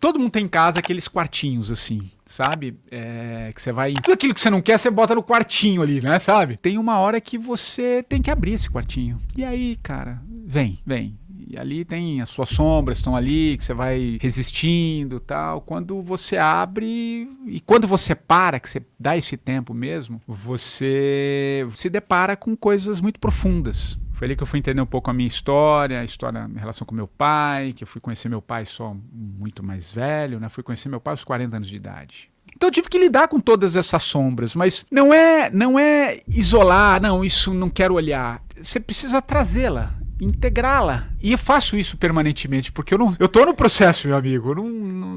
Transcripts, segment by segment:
todo mundo tem em casa aqueles quartinhos, assim, sabe? Que você vai... Tudo aquilo que você não quer, você bota no quartinho ali, né, sabe? Tem uma hora que você tem que abrir esse quartinho. E aí, cara, vem. E ali tem as suas sombras, estão ali, que você vai resistindo e tal. Quando você abre e quando você para, que você dá esse tempo mesmo, você se depara com coisas muito profundas. Foi ali que eu fui entender um pouco a minha história, minha relação com meu pai, que eu fui conhecer meu pai só muito mais velho, né? Fui conhecer meu pai aos 40 anos de idade. Então eu tive que lidar com todas essas sombras, mas não é isolar, não, isso não quero olhar. Você precisa trazê-la, integrá-la. E eu faço isso permanentemente, porque eu tô no processo, meu amigo.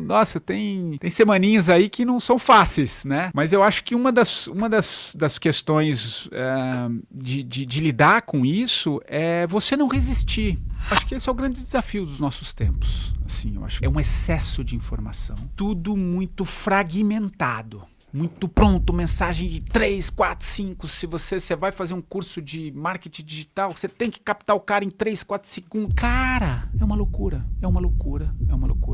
Nossa, tem semaninhas aí que não são fáceis, né? Mas eu acho que uma das questões de lidar com isso é você não resistir. Acho que esse é o grande desafio dos nossos tempos. Assim, eu acho que é um excesso de informação. Tudo muito fragmentado. Muito pronto, mensagem de 3, 4, 5. Se você vai fazer um curso de marketing digital, você tem que captar o cara em 3, 4 segundos. Cara, é uma loucura.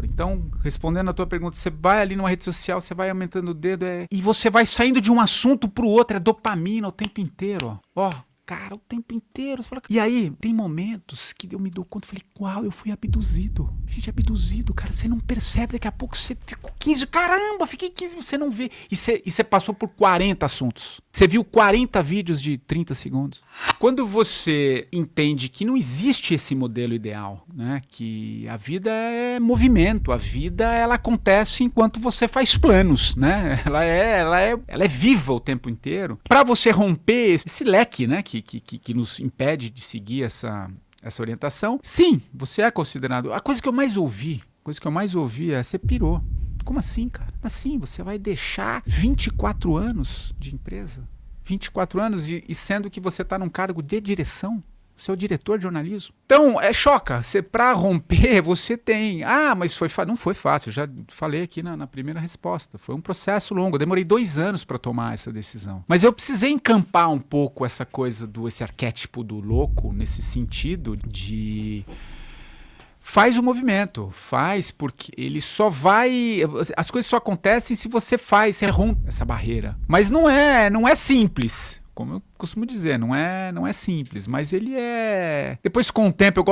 Então, respondendo a tua pergunta, você vai ali numa rede social, você vai aumentando o dedo e você vai saindo de um assunto pro outro, é dopamina o tempo inteiro, ó. Cara, o tempo inteiro. Você fala... E aí, tem momentos que eu me dou conta, eu falei, uau, eu fui abduzido. Gente, abduzido, cara, você não percebe, daqui a pouco você ficou 15, caramba, fiquei 15, você não vê. E você passou por 40 assuntos. Você viu 40 vídeos de 30 segundos. Quando você entende que não existe esse modelo ideal, né? Que a vida é movimento, a vida ela acontece enquanto você faz planos, né? Ela é viva o tempo inteiro. Para você romper esse leque, né? Que nos impede de seguir essa orientação, sim, você é considerado. A coisa que eu mais ouvi é: você pirou. Como assim, cara? Assim, você vai deixar 24 anos de empresa? 24 anos e sendo que você está num cargo de direção? Você é o diretor de jornalismo? Então, choca. Para romper, você tem... mas não foi fácil. Eu já falei aqui na primeira resposta. Foi um processo longo. Eu demorei 2 anos para tomar essa decisão. Mas eu precisei encampar um pouco essa coisa esse arquétipo do louco, nesse sentido de... Faz o movimento, faz, porque ele só vai... As coisas só acontecem se você você rompe essa barreira. Mas não é simples. Como eu costumo dizer, não é simples, mas ele é... Depois, com o tempo,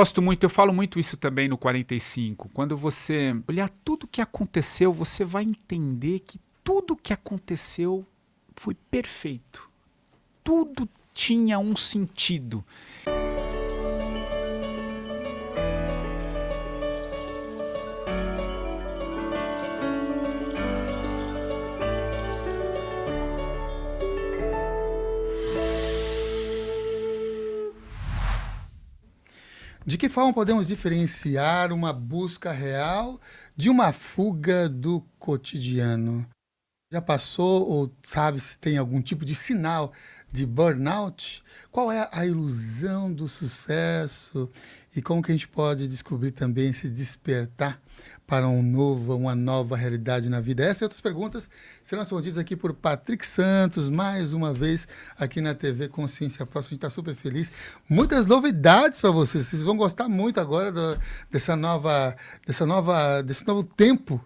eu falo muito isso também no 45. Quando você olhar tudo que aconteceu, você vai entender que tudo que aconteceu foi perfeito. Tudo tinha um sentido. De que forma podemos diferenciar uma busca real de uma fuga do cotidiano? Já passou ou sabe se tem algum tipo de sinal de burnout? Qual é a ilusão do sucesso? E como que a gente pode descobrir também, se despertar para uma nova realidade na vida? Essas e outras perguntas serão respondidas aqui por Patrick Santos, mais uma vez aqui na TV Consciência Próxima. A gente está super feliz. Muitas novidades para vocês. Vocês vão gostar muito agora desse novo tempo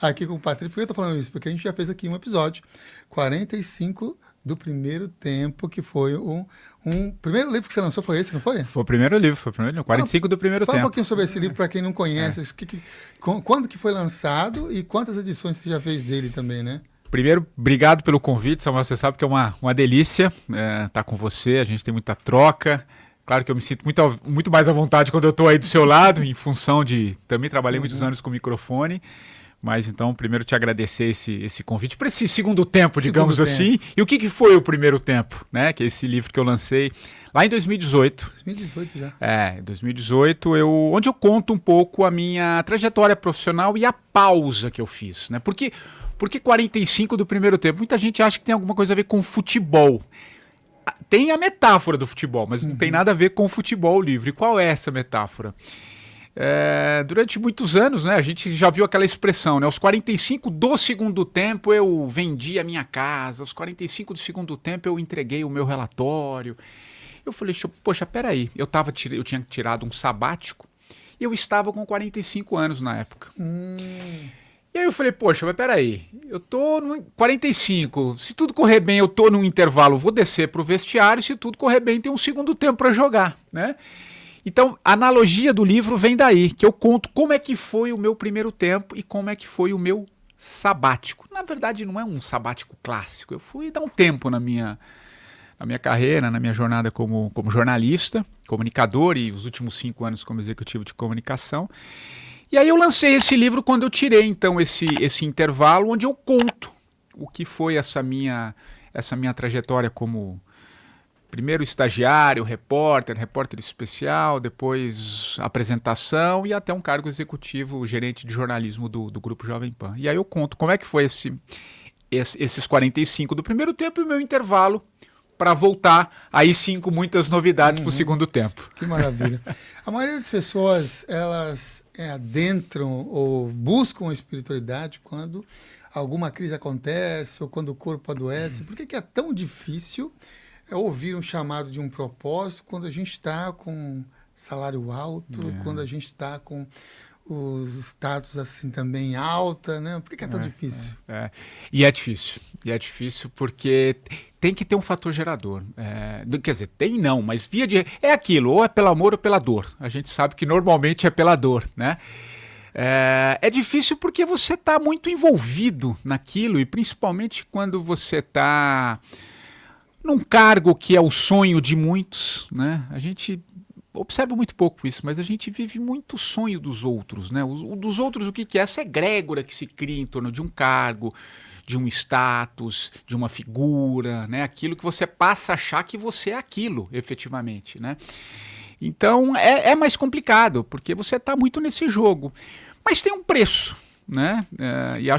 aqui com o Patrick. Por que eu estou falando isso? Porque a gente já fez aqui um episódio 45 do primeiro tempo, que foi um primeiro livro que você lançou, foi esse, não foi? Foi o primeiro livro, 45 do primeiro tempo. Fala um pouquinho sobre esse livro para quem não conhece. Quando que foi lançado e quantas edições você já fez dele também, né? Primeiro, obrigado pelo convite, Samuel. Você sabe que é uma delícia estar com você, a gente tem muita troca. Claro que eu me sinto muito mais à vontade quando eu estou aí do seu lado, em função de... Também trabalhei muitos anos com microfone. Mas então, primeiro te agradecer esse convite para esse segundo tempo, digamos assim. E o que foi o primeiro tempo, né? Que é esse livro que eu lancei lá em 2018. 2018 já. Em 2018, onde eu conto um pouco a minha trajetória profissional e a pausa que eu fiz, né? Por que 45 do primeiro tempo? Muita gente acha que tem alguma coisa a ver com futebol. Tem a metáfora do futebol, mas não tem nada a ver com o futebol livre. E qual é essa metáfora? Durante muitos anos, né, a gente já viu aquela expressão, né, aos 45 do segundo tempo eu vendi a minha casa, aos 45 do segundo tempo eu entreguei o meu relatório. Eu falei, poxa, peraí, eu tinha tirado um sabático Eu estava com 45 anos na época. E aí eu falei, poxa, mas peraí, eu tô no 45, se tudo correr bem, eu tô num intervalo, vou descer pro vestiário, se tudo correr bem, tem um segundo tempo para jogar, né? Então, a analogia do livro vem daí, que eu conto como é que foi o meu primeiro tempo e como é que foi o meu sabático. Na verdade, não é um sabático clássico, eu fui dar um tempo na minha carreira, na minha jornada como jornalista, comunicador e os últimos 5 anos como executivo de comunicação. E aí eu lancei esse livro quando eu tirei, então, esse intervalo, onde eu conto o que foi essa minha trajetória como primeiro estagiário, repórter especial, depois apresentação e até um cargo executivo, gerente de jornalismo do Grupo Jovem Pan. E aí eu conto como é que foi esses 45 do primeiro tempo e o meu intervalo para voltar, aí sim, com muitas novidades para o segundo tempo. Que maravilha. A maioria das pessoas, elas adentram ou buscam a espiritualidade quando alguma crise acontece ou quando o corpo adoece. Por que é tão difícil ouvir um chamado de um propósito quando a gente está com salário alto, quando a gente está com os status assim também alta, né? Por que é tão difícil? E é difícil porque tem que ter um fator gerador. Quer dizer, tem não, mas é aquilo, ou é pelo amor ou pela dor. A gente sabe que normalmente é pela dor, né? É difícil porque você está muito envolvido naquilo e principalmente quando você está num cargo que é o sonho de muitos, né? A gente observa muito pouco isso, mas a gente vive muito o sonho dos outros, né? O dos outros, o que é? Essa egrégora que se cria em torno de um cargo, de um status, de uma figura, né? Aquilo que você passa a achar que você é aquilo, efetivamente, né? Então é mais complicado, porque você está muito nesse jogo. Mas tem um preço, né? E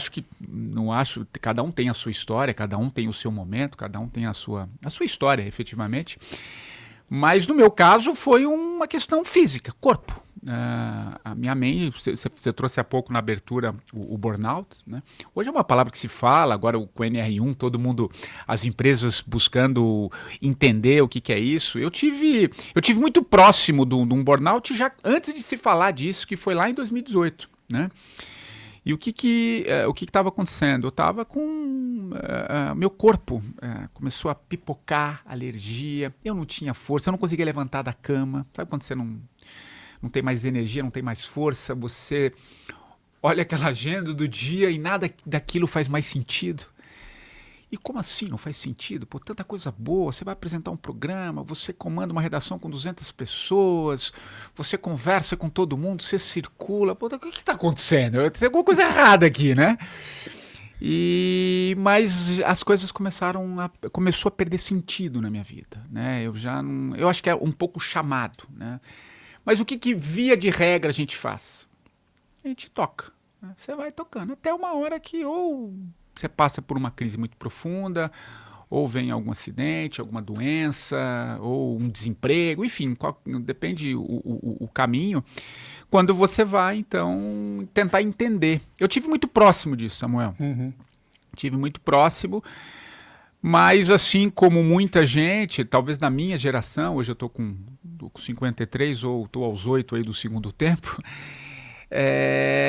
cada um tem a sua história, cada um tem o seu momento, cada um tem a sua história, efetivamente. Mas no meu caso foi uma questão física, corpo. A minha mãe, você trouxe há pouco na abertura o burnout, né? Hoje é uma palavra que se fala, agora com o NR1, todo mundo, as empresas buscando entender o que é isso. Eu tive muito próximo de um burnout já antes de se falar disso, que foi lá em 2018, né? E o que estava acontecendo? Eu estava com meu corpo começou a pipocar, alergia, eu não tinha força, eu não conseguia levantar da cama. Sabe quando você não tem mais energia, não tem mais força, você olha aquela agenda do dia e nada daquilo faz mais sentido. E como assim não faz sentido? Pô, tanta coisa boa, você vai apresentar um programa, você comanda uma redação com 200 pessoas, você conversa com todo mundo, você circula, pô, o que está acontecendo? Tem alguma coisa errada aqui, né? Mas as coisas começou a perder sentido na minha vida, né? Eu acho que é um pouco chamado, né? Mas o que via de regra a gente faz? A gente toca, né? Você vai tocando até uma hora que ou você passa por uma crise muito profunda, ou vem algum acidente, alguma doença, ou um desemprego, enfim, depende o caminho, quando você vai, então, tentar entender. Eu tive muito próximo disso, Samuel. Tive muito próximo, mas assim como muita gente, talvez na minha geração, hoje eu estou com 53, ou estou aos 8 aí do segundo tempo,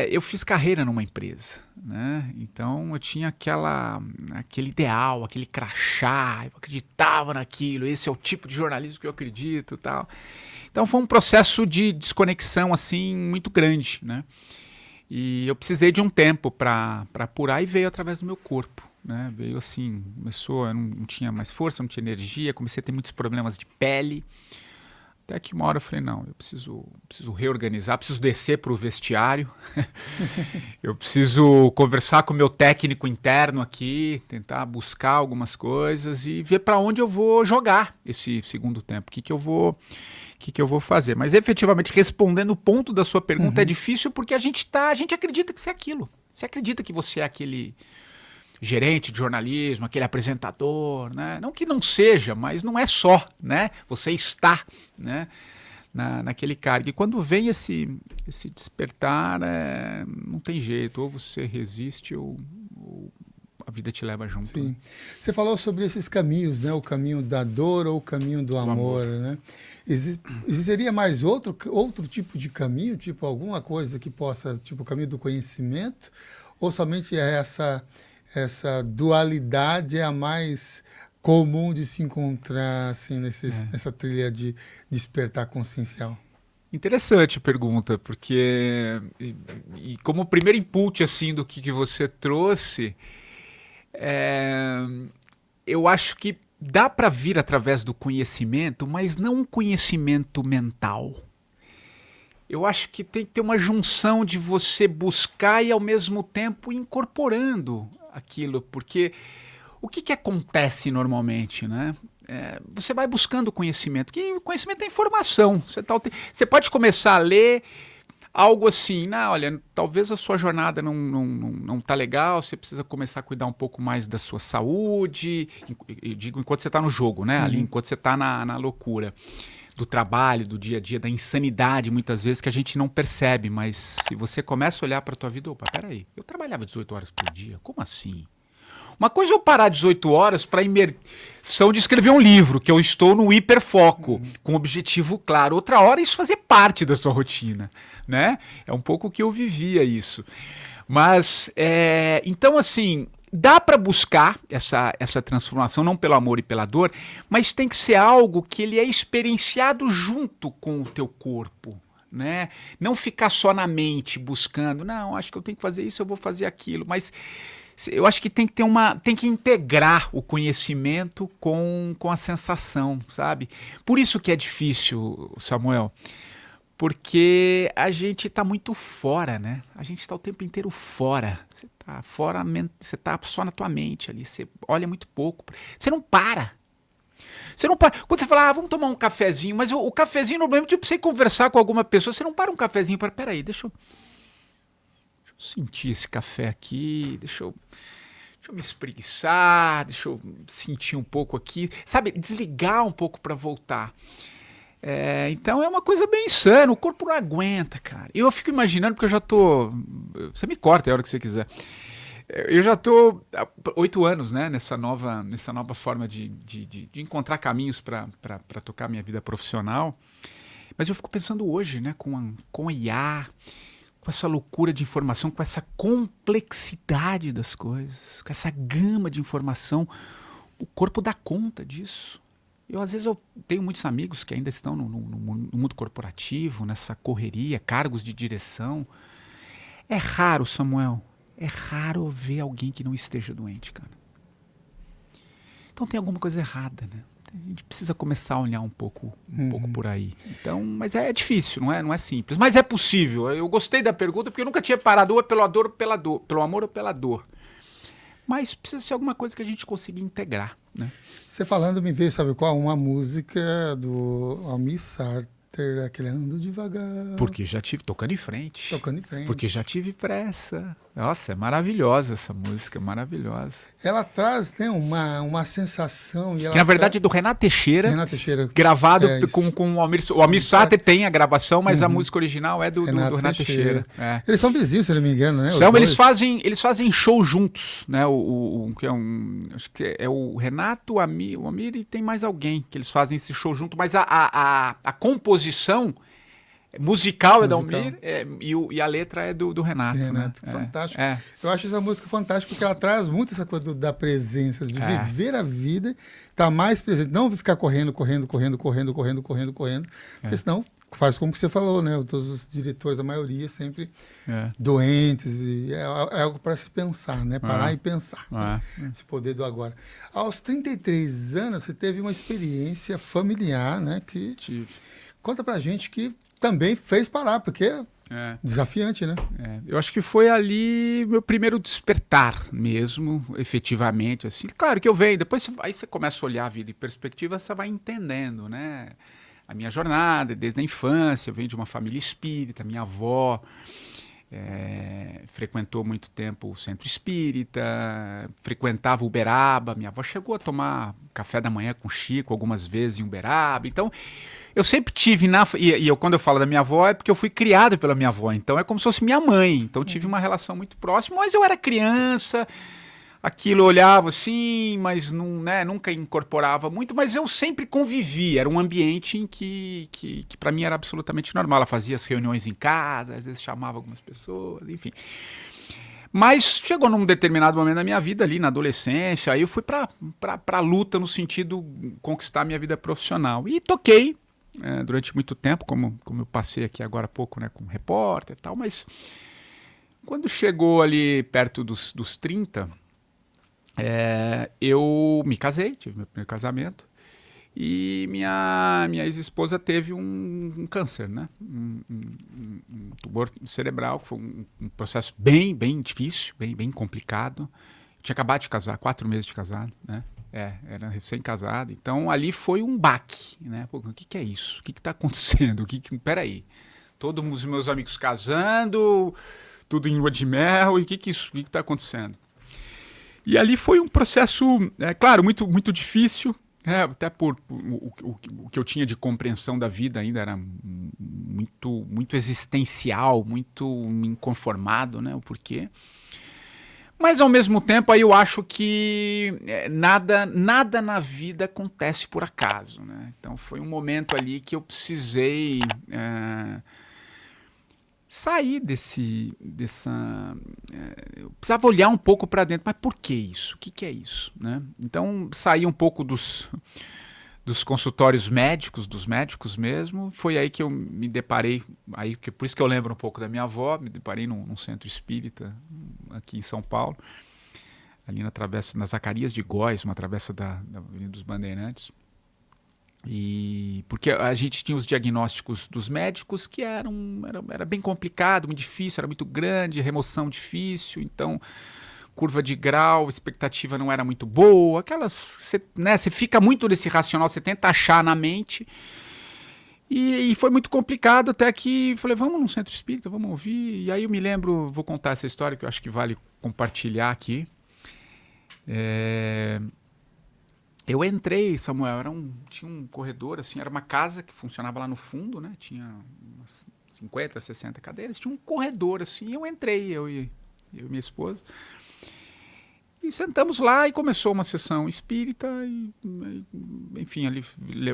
eu fiz carreira numa empresa, né? Então eu tinha aquele ideal, aquele crachá, eu acreditava naquilo, esse é o tipo de jornalismo que eu acredito, tal. Então foi um processo de desconexão assim muito grande, né? E eu precisei de um tempo para apurar e veio através do meu corpo, né? Veio assim, eu não tinha mais força, não tinha energia, comecei a ter muitos problemas de pele. Até que uma hora eu falei, não, eu preciso reorganizar, preciso descer para o vestiário, eu preciso conversar com o meu técnico interno aqui, tentar buscar algumas coisas e ver para onde eu vou jogar esse segundo tempo, o que eu vou fazer. Mas efetivamente, respondendo o ponto da sua pergunta, é difícil porque a gente acredita que você é aquilo, você acredita que você é aquele gerente de jornalismo, aquele apresentador, né? Não que não seja, mas não é só, né? Você está, né? naquele cargo. E quando vem esse despertar, não tem jeito, ou você resiste ou vida te leva junto. Sim. Né? Você falou sobre esses caminhos, né? O caminho da dor ou o caminho do amor, né? Existiria mais outro tipo de caminho, tipo alguma coisa que possa, tipo o caminho do conhecimento, ou somente essa dualidade é a mais comum de se encontrar assim nessa trilha de despertar consciencial? Interessante a pergunta, porque e como primeiro input assim do que você trouxe, eu acho que dá para vir através do conhecimento, mas não um conhecimento mental. Eu acho que tem que ter uma junção de você buscar e ao mesmo tempo incorporando aquilo, porque o que acontece normalmente, né? Você vai buscando conhecimento, que conhecimento é informação. Você pode começar a ler algo assim, olha, talvez a sua jornada não tá legal, você precisa começar a cuidar um pouco mais da sua saúde, eu digo enquanto você está no jogo, né? Ali enquanto você está na loucura do trabalho, do dia a dia, da insanidade muitas vezes que a gente não percebe, mas se você começa a olhar para a tua vida, opa, peraí, eu trabalhava 18 horas por dia, como assim? Uma coisa é eu parar 18 horas para imersão de escrever um livro, que eu estou no hiperfoco, com um objetivo claro. Outra hora isso fazer parte da sua rotina, né? É um pouco que eu vivia isso. Mas, então assim, dá para buscar essa transformação, não pelo amor e pela dor, mas tem que ser algo que ele é experienciado junto com o teu corpo. Né? Não ficar só na mente buscando, não, acho que eu tenho que fazer isso, eu vou fazer aquilo, mas eu acho que tem que integrar o conhecimento com a sensação, sabe? Por isso que é difícil, Samuel, porque a gente está muito fora, né? A gente está o tempo inteiro fora. Você está fora, você está só na tua mente ali, você olha muito pouco. Você não para. Você não para. Quando você fala, vamos tomar um cafezinho, mas o cafezinho normalmente tipo, você conversar com alguma pessoa, você não para um cafezinho para, peraí, deixa eu sentir esse café aqui, deixa eu me espreguiçar, deixa eu sentir um pouco aqui, sabe, desligar um pouco para voltar. Então é uma coisa bem insana, o corpo não aguenta, cara. Eu fico imaginando, porque eu já tô, você me corta a hora que você quiser, eu já tô há 8 anos, né, nessa nova forma de encontrar caminhos para tocar minha vida profissional, mas eu fico pensando hoje, né, com a IA, com essa loucura de informação, com essa complexidade das coisas, com essa gama de informação, o corpo dá conta disso. Às vezes eu tenho muitos amigos que ainda estão no mundo corporativo, nessa correria, cargos de direção. É raro, Samuel, é raro ver alguém que não esteja doente, cara. Então tem alguma coisa errada, né? A gente precisa começar a olhar um pouco por aí. Então, mas é difícil, não é simples. Mas é possível. Eu gostei da pergunta porque eu nunca tinha parado ou pelo amor ou pela dor. Mas precisa ser alguma coisa que a gente consiga integrar, né? Você falando me veio, sabe qual? Uma música do Almir Sater, aquele Ando Devagar. Porque já tive, tocando em frente. Porque já tive pressa. Nossa, é maravilhosa essa música, maravilhosa. Ela traz, né, uma sensação. E ela que na verdade é do Renato Teixeira. Gravado com o Almir. O Almir Sater tem a gravação, mas a música original é do Renato Teixeira. Eles são vizinhos, se eu não me engano, né? Eles fazem show juntos, né? Acho que é o Renato, o Almir e tem mais alguém que eles fazem esse show junto, mas a composição musical é da Almir e a letra é do Renato. Renato, né? Fantástico. Eu acho essa música fantástica porque ela traz muito essa coisa da presença, de viver a vida, estar mais presente, não ficar correndo, porque senão faz como que você falou, né? Todos os diretores, a maioria, sempre doentes, e é algo para se pensar, né? Parar e pensar, né? Esse poder do agora. Aos 33 anos, você teve uma experiência familiar, né? Conta pra gente que também fez parar, porque é desafiante, né? Eu acho que foi ali meu primeiro despertar mesmo, efetivamente. Assim. Claro que eu venho, depois aí você começa a olhar a vida em perspectiva, você vai entendendo, né? A minha jornada, desde a infância, eu venho de uma família espírita, minha avó frequentou muito tempo o centro espírita, frequentava Uberaba, minha avó chegou a tomar café da manhã com Chico algumas vezes em Uberaba, então eu sempre tive, quando eu falo da minha avó é porque eu fui criado pela minha avó, então é como se fosse minha mãe, então tive uma relação muito próxima, mas eu era criança, aquilo eu olhava assim, mas não, né, nunca incorporava muito, mas eu sempre convivi, era um ambiente em que para mim era absolutamente normal. Ela fazia as reuniões em casa, às vezes chamava algumas pessoas, enfim. Mas chegou num determinado momento da minha vida ali, na adolescência, aí eu fui pra luta no sentido conquistar minha vida profissional. E toquei durante muito tempo, como eu passei aqui agora há pouco, né, como repórter e tal, mas quando chegou ali perto dos 30, eu me casei, tive meu primeiro casamento, e minha ex-esposa teve um câncer, né? Um tumor cerebral, que foi um processo bem difícil, bem complicado. Tinha acabado de casar, 4 meses de casado, né? Era recém-casado. Então ali foi um baque, né? Pô, o que é isso? O que está acontecendo? Peraí. Todos os meus amigos casando, tudo em lua de mel, e o que está acontecendo? E ali foi um processo, claro, muito difícil. Até por o que eu tinha de compreensão da vida ainda era muito existencial, muito inconformado, né? O porquê. Mas ao mesmo tempo aí eu acho que nada na vida acontece por acaso, né? Então foi um momento ali que eu precisei sair eu precisava olhar um pouco para dentro, mas por que isso? O que é isso, né? Então saí um pouco dos consultórios médicos, dos médicos mesmo. Foi aí que eu me deparei, por isso que eu lembro um pouco da minha avó, me deparei num centro espírita aqui em São Paulo, ali na Zacarias de Góes, uma travessa da Avenida dos Bandeirantes. E porque a gente tinha os diagnósticos dos médicos que era bem complicado, muito difícil, era muito grande, remoção difícil, então curva de grau, expectativa não era muito boa, você fica muito nesse racional, você tenta achar na mente, e foi muito complicado até que falei, vamos num centro espírita, vamos ouvir. E aí eu me lembro, vou contar essa história que eu acho que vale compartilhar aqui. Eu entrei, Samuel, tinha um corredor, assim, era uma casa que funcionava lá no fundo, né? Tinha umas 50, 60 cadeiras, tinha um corredor, assim, eu entrei, eu e minha esposa, e sentamos lá e começou uma sessão espírita, enfim, ali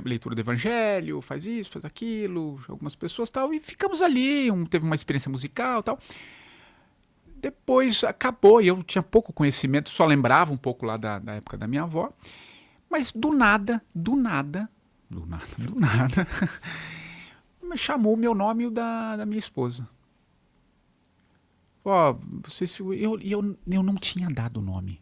leitura do evangelho, faz isso, faz aquilo, algumas pessoas tal, e ficamos ali, teve uma experiência musical tal. Depois acabou, e eu tinha pouco conhecimento, só lembrava um pouco lá da época da minha avó. Mas do nada, me chamou o meu nome e o da minha esposa. Eu não tinha dado o nome.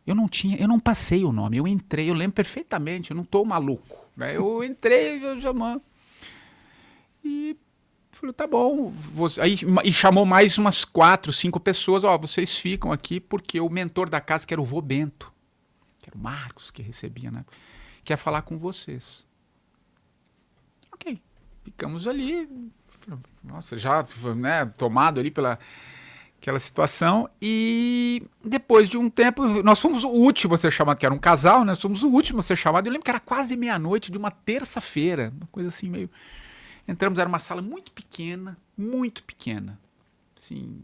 Eu não passei o nome, eu entrei, eu lembro perfeitamente, eu não tô maluco. Né? Eu entrei, eu chamando. E falei, tá bom. E chamou mais umas 4, 5 pessoas. Vocês ficam aqui porque o mentor da casa, que era o vô Bento, era o Marcos que recebia, né? Quer falar com vocês. Ok. Ficamos ali. Nossa, já, né, tomado ali pela aquela situação. E depois de um tempo, nós fomos o último a ser chamado, que era um casal, né? Nós fomos o último a ser chamado. Eu lembro que era quase meia-noite de uma terça-feira. Uma coisa assim meio... Entramos, era uma sala muito pequena. Assim...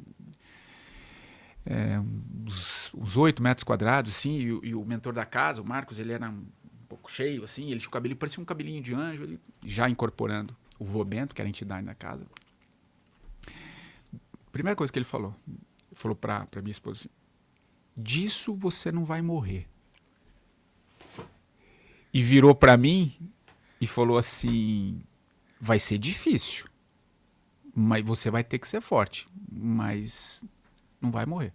uns 8 metros quadrados, assim, e o mentor da casa, o Marcos, ele era um pouco cheio, assim, ele tinha o cabelo, parecia um cabelinho de anjo, ele, já incorporando o vô Bento, que era a entidade da casa. Primeira coisa que ele falou pra minha esposa assim, disso você não vai morrer. E virou pra mim e falou assim, vai ser difícil, mas você vai ter que ser forte, mas não vai morrer.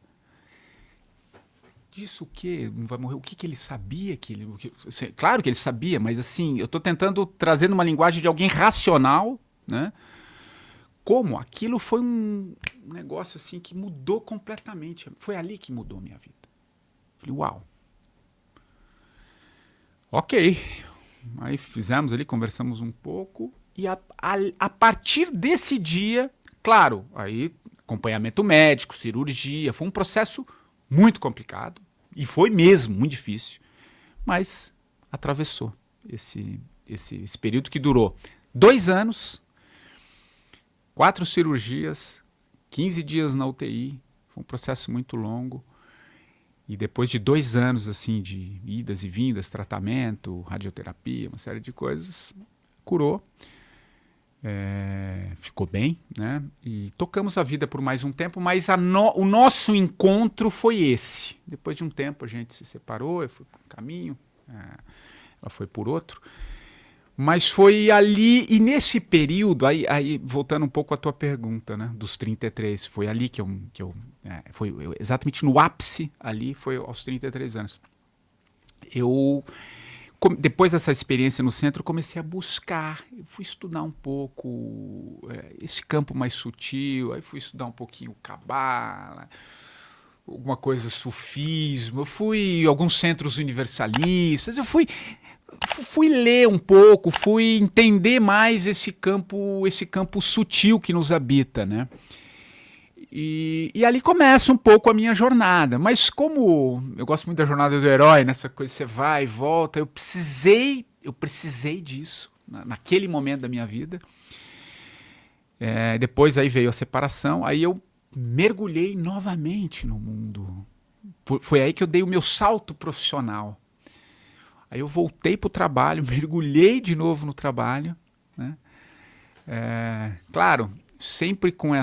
Disso o quê? Não vai morrer? O que ele sabia? Claro que ele sabia, mas assim, eu estou tentando trazer numa linguagem de alguém racional, né? Como aquilo foi um negócio assim que mudou completamente. Foi ali que mudou a minha vida. Falei, uau. Ok. Aí fizemos ali, conversamos um pouco, e a partir desse dia, claro, aí acompanhamento médico, cirurgia, foi um processo muito complicado, e foi mesmo muito difícil, mas atravessou esse período que durou 2 anos, 4 cirurgias, 15 dias na UTI, foi um processo muito longo, E depois de 2 anos assim de idas e vindas, tratamento, radioterapia, uma série de coisas, curou, ficou bem, né? E tocamos a vida por mais um tempo, mas o nosso encontro foi esse. Depois de um tempo a gente se separou, eu fui por um caminho, ela foi por outro. Mas foi ali, e nesse período, aí voltando um pouco à tua pergunta, né, dos 33, foi ali que foi exatamente no ápice, ali foi aos 33 anos. Depois dessa experiência no centro, comecei a buscar, eu fui estudar um pouco esse campo mais sutil, aí fui estudar um pouquinho Cabala, alguma coisa sufismo, eu fui a alguns centros universalistas, eu fui ler um pouco, fui entender mais esse campo sutil que nos habita, né? E ali começa um pouco a minha jornada. Mas como eu gosto muito da jornada do herói, nessa coisa você vai e volta, eu precisei disso naquele momento da minha vida. Depois aí veio a separação, aí eu mergulhei novamente no mundo. Foi aí que eu dei o meu salto profissional. Aí eu voltei para o trabalho, mergulhei de novo no trabalho, né? Claro, sempre com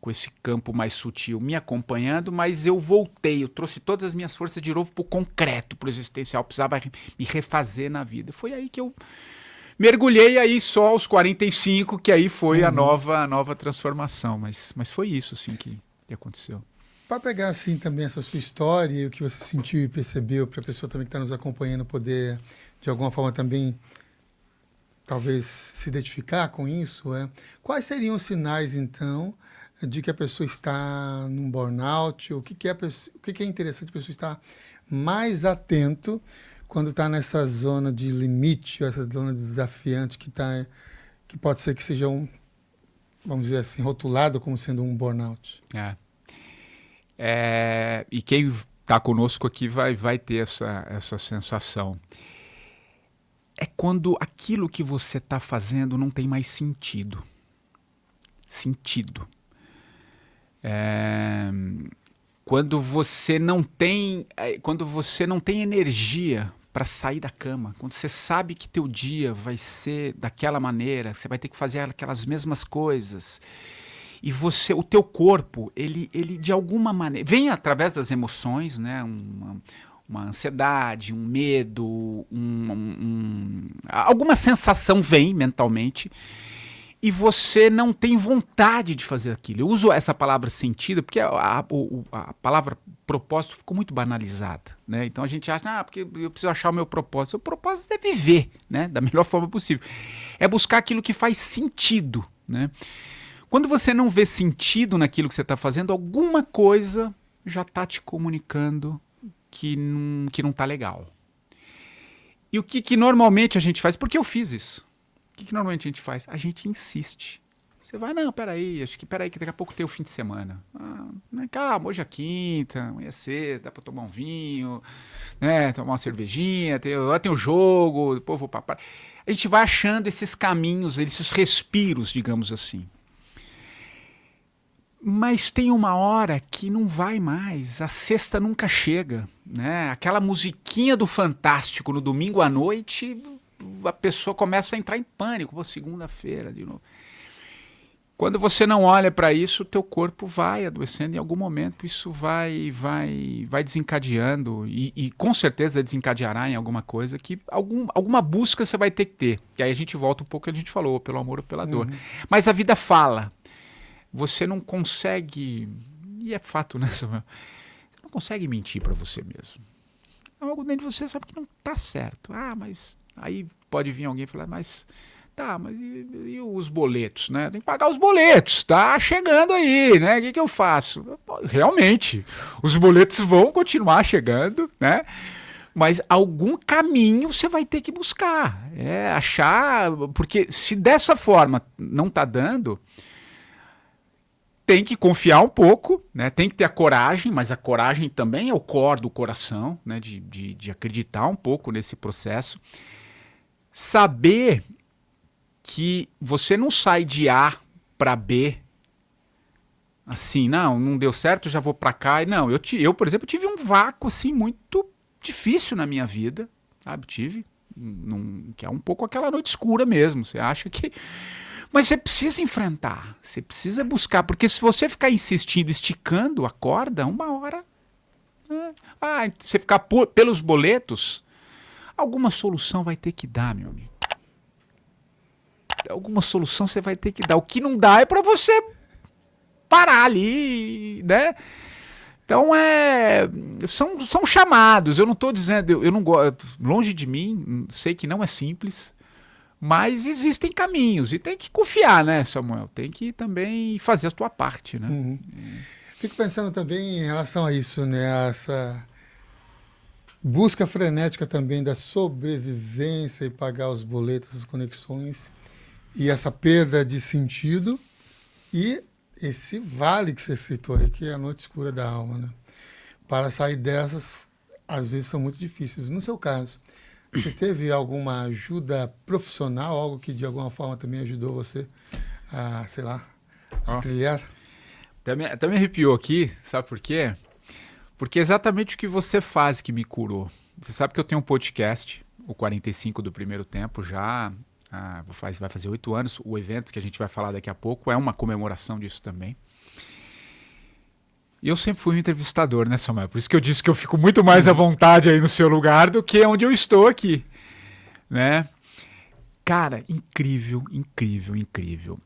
esse campo mais sutil me acompanhando, mas eu trouxe todas as minhas forças de novo para o concreto, para o existencial, eu precisava me refazer na vida. Foi aí que eu mergulhei aí só aos 45, que aí foi a nova transformação, mas foi isso assim que aconteceu. Para pegar assim também essa sua história e o que você sentiu e percebeu, para a pessoa também que está nos acompanhando poder, de alguma forma também, talvez se identificar com isso, quais seriam os sinais, então, de que a pessoa está num burnout? O que é interessante a pessoa estar mais atento quando está nessa zona de limite, essa zona desafiante que pode ser que seja vamos dizer assim, rotulado como sendo um burnout? E quem está conosco aqui vai ter essa sensação. É quando aquilo que você está fazendo não tem mais sentido. Quando você não tem energia para sair da cama, quando você sabe que teu dia vai ser daquela maneira, você vai ter que fazer aquelas mesmas coisas. E o teu corpo, ele de alguma maneira, vem através das emoções, né? Uma ansiedade, um medo, alguma sensação vem mentalmente e você não tem vontade de fazer aquilo. Eu uso essa palavra sentido porque a palavra propósito ficou muito banalizada, né? Então a gente acha, porque eu preciso achar o meu propósito. O propósito é viver, né? Da melhor forma possível. É buscar aquilo que faz sentido, né? Quando você não vê sentido naquilo que você está fazendo, alguma coisa já está te comunicando que não está legal. E o que normalmente a gente faz? Porque eu fiz isso. O que normalmente a gente faz? A gente insiste. Você vai, peraí, que daqui a pouco tem o fim de semana. Calma, hoje é quinta, amanhã é cedo, dá para tomar um vinho, né, tomar uma cervejinha, tem o jogo, depois eu vou para... A gente vai achando esses caminhos, esses respiros, digamos assim. Mas tem uma hora que não vai mais, a sexta nunca chega, né? Aquela musiquinha do Fantástico no domingo à noite, a pessoa começa a entrar em pânico, segunda-feira de novo. Quando você não olha para isso, o teu corpo vai adoecendo, em algum momento isso vai desencadeando e com certeza desencadeará em alguma coisa que alguma busca você vai ter que ter. E aí a gente volta um pouco ao que a gente falou, pelo amor ou pela dor. Mas a vida fala. Você não consegue, e é fato, né? Você não consegue mentir para você mesmo. Algo dentro de você sabe que não está certo. Mas aí pode vir alguém e falar, mas e os boletos, né? Tem que pagar os boletos, tá chegando aí, né? O que eu faço? Realmente, os boletos vão continuar chegando, né? Mas algum caminho você vai ter que buscar. Achar, porque se dessa forma não está dando... Tem que confiar um pouco, né? Tem que ter a coragem, mas a coragem também é o core do coração, né? De acreditar um pouco nesse processo. Saber que você não sai de A para B Assim, não deu certo, já vou pra cá. Não, eu, por exemplo, tive um vácuo assim muito difícil na minha vida, sabe? Tive, que é um pouco aquela noite escura mesmo. Você acha que... Mas você precisa enfrentar, você precisa buscar, porque se você ficar insistindo, esticando a corda, uma hora... você ficar pelos boletos, alguma solução vai ter que dar, meu amigo. Alguma solução você vai ter que dar. O que não dá é pra você parar ali, né? Então são chamados. Eu não estou dizendo, eu não gosto, longe de mim, sei que não é simples, mas existem caminhos e tem que confiar, né, Samuel? Tem que também fazer a tua parte, né? Uhum. Fico pensando também em relação a isso, né? Essa busca frenética também da sobrevivência e pagar os boletos, as conexões e essa perda de sentido e esse vale que você citou aí, que é a noite escura da alma, né? Para sair dessas, às vezes são muito difíceis. No seu caso, você teve alguma ajuda profissional, algo que de alguma forma também ajudou você a, sei lá, a trilhar? Até me arrepiou aqui, sabe por quê? Porque é exatamente o que você faz que me curou. Você sabe que eu tenho um podcast, o 45 do Primeiro Tempo, já vai fazer 8 anos. O evento que a gente vai falar daqui a pouco é uma comemoração disso também. E eu sempre fui um entrevistador, né, Samuel? Por isso que eu disse que eu fico muito mais à vontade aí no seu lugar do que onde eu estou aqui, né? Cara, incrível, incrível, incrível.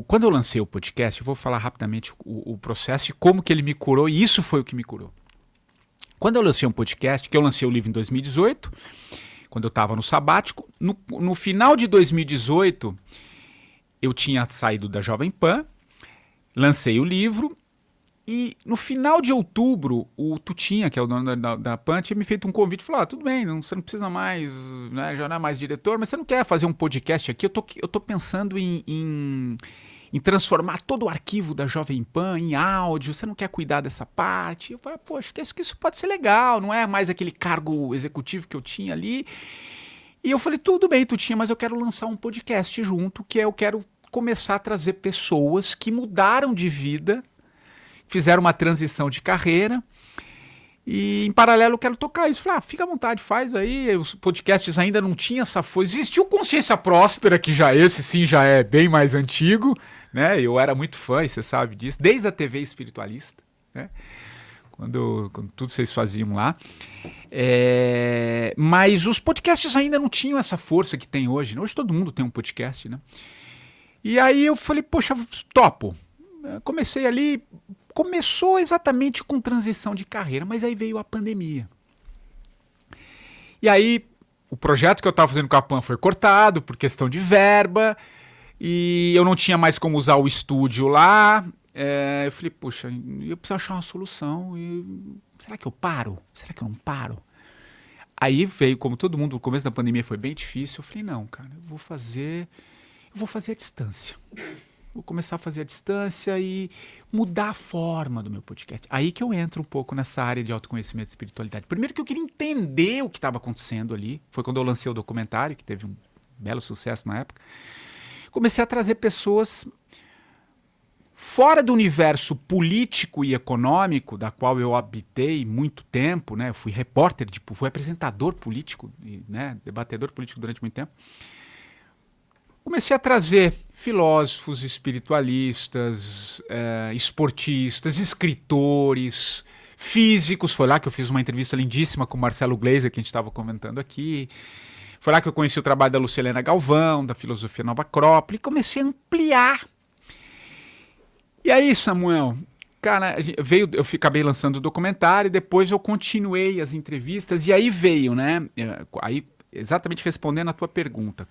Quando eu lancei o podcast, eu vou falar rapidamente o processo e como que ele me curou, e isso foi o que me curou. Quando eu lancei um podcast, que eu lancei o livro em 2018, quando eu estava no sabático, no final de 2018, eu tinha saído da Jovem Pan, lancei o livro, e no final de outubro, o Tutinha, que é o dono da Pan, tinha me feito um convite e falou, tudo bem, você não precisa mais, né, já não é mais diretor, mas você não quer fazer um podcast aqui? Eu tô pensando em transformar todo o arquivo da Jovem Pan em áudio, você não quer cuidar dessa parte? Eu falei, poxa, acho que isso pode ser legal, não é mais aquele cargo executivo que eu tinha ali. E eu falei, tudo bem, Tutinha, mas eu quero lançar um podcast junto, que eu quero começar a trazer pessoas que mudaram de vida, fizeram uma transição de carreira e em paralelo eu quero tocar isso. Falei, fica à vontade, faz aí. Os podcasts ainda não tinham essa força. Existiu Consciência Próspera, que esse sim já é bem mais antigo, né? Eu era muito fã, e você sabe disso, desde a TV Espiritualista, né? Quando tudo vocês faziam lá. Mas os podcasts ainda não tinham essa força que tem hoje. Hoje todo mundo tem um podcast, né? E aí eu falei, poxa, topo. Comecei ali, começou exatamente com transição de carreira, mas aí veio a pandemia. E aí o projeto que eu estava fazendo com a Pan foi cortado por questão de verba, e eu não tinha mais como usar o estúdio lá. Eu falei, poxa, eu preciso achar uma solução. Será que eu paro? Será que eu não paro? Aí veio, como todo mundo, no começo da pandemia foi bem difícil, eu falei, não, cara, eu vou fazer à distância. Vou começar a fazer à distância e mudar a forma do meu podcast. Aí que eu entro um pouco nessa área de autoconhecimento e espiritualidade. Primeiro que eu queria entender o que estava acontecendo ali. Foi quando eu lancei o documentário, que teve um belo sucesso na época. Comecei a trazer pessoas fora do universo político e econômico, da qual eu habitei muito tempo, né? Eu fui repórter, fui apresentador político, né? Debatedor político durante muito tempo. Comecei a trazer filósofos, espiritualistas, esportistas, escritores, físicos. Foi lá que eu fiz uma entrevista lindíssima com o Marcelo Gleiser, que a gente estava comentando aqui. Foi lá que eu conheci o trabalho da Lucilena Galvão, da Filosofia Nova Acrópole, e comecei a ampliar. E aí, Samuel, cara, eu acabei lançando o documentário, e depois eu continuei as entrevistas, e aí veio, né? Aí, exatamente respondendo a tua pergunta,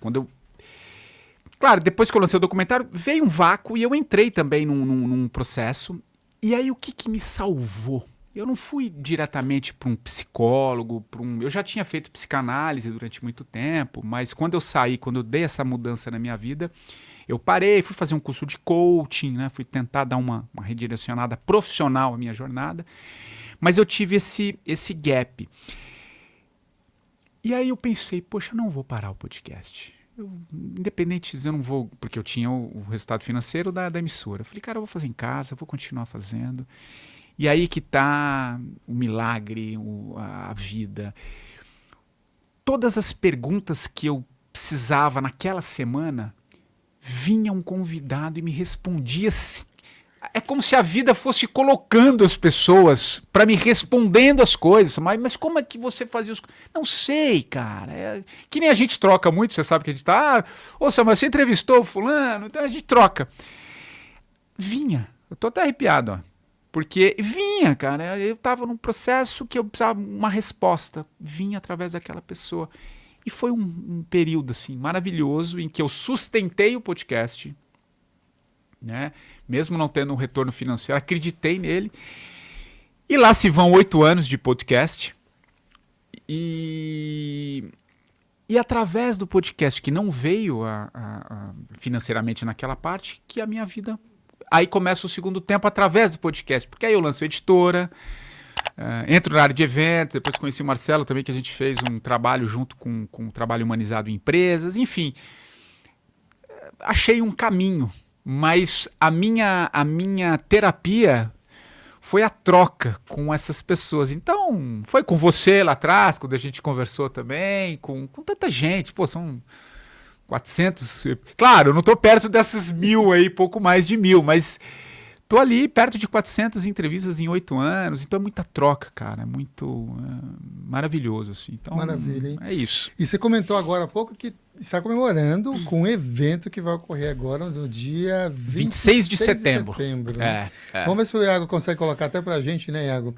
claro, depois que eu lancei o documentário, veio um vácuo e eu entrei também num processo. E aí o que me salvou? Eu não fui diretamente para um psicólogo, eu já tinha feito psicanálise durante muito tempo, mas quando eu dei essa mudança na minha vida, eu parei, fui fazer um curso de coaching, né? Fui tentar dar uma redirecionada profissional à minha jornada, mas eu tive esse gap. E aí eu pensei, poxa, não vou parar o podcast. independente, eu não vou, porque eu tinha o resultado financeiro da emissora. Eu falei, cara, eu vou fazer em casa, eu vou continuar fazendo. E aí que tá o milagre, a vida. Todas as perguntas que eu precisava naquela semana, vinha um convidado e me respondia. É como se a vida fosse colocando as pessoas para me respondendo as coisas. Mas como é que você fazia os... Não sei, cara. Que nem a gente troca muito, você sabe que a gente tá... Ô, mas você entrevistou o fulano, então a gente troca. Vinha. Eu tô até arrepiado, ó. Porque vinha, cara. Eu tava num processo que eu precisava uma resposta. Vinha através daquela pessoa. E foi um período, assim, maravilhoso em que eu sustentei o podcast, né? Mesmo não tendo um retorno financeiro, acreditei nele. E lá se vão 8 anos de podcast. E através do podcast, que não veio financeiramente naquela parte, que a minha vida... Aí começa o segundo tempo através do podcast. Porque aí eu lanço a editora, entro na área de eventos, depois conheci o Marcelo também, que a gente fez um trabalho junto com o trabalho humanizado em empresas. Enfim, achei um caminho. Mas a minha terapia foi a troca com essas pessoas. Então, foi com você lá atrás, quando a gente conversou também, com tanta gente. Pô, são 400... Claro, eu não estou perto dessas 1.000 aí, pouco mais de 1.000, mas estou ali perto de 400 entrevistas em 8 anos. Então é muita troca, cara. É muito maravilhoso, assim. Então, maravilha, hein? É isso. E você comentou agora há pouco que está comemorando com um evento que vai ocorrer agora no dia 26 de setembro. Né? Vamos ver se o Iago consegue colocar até pra gente, né, Iago?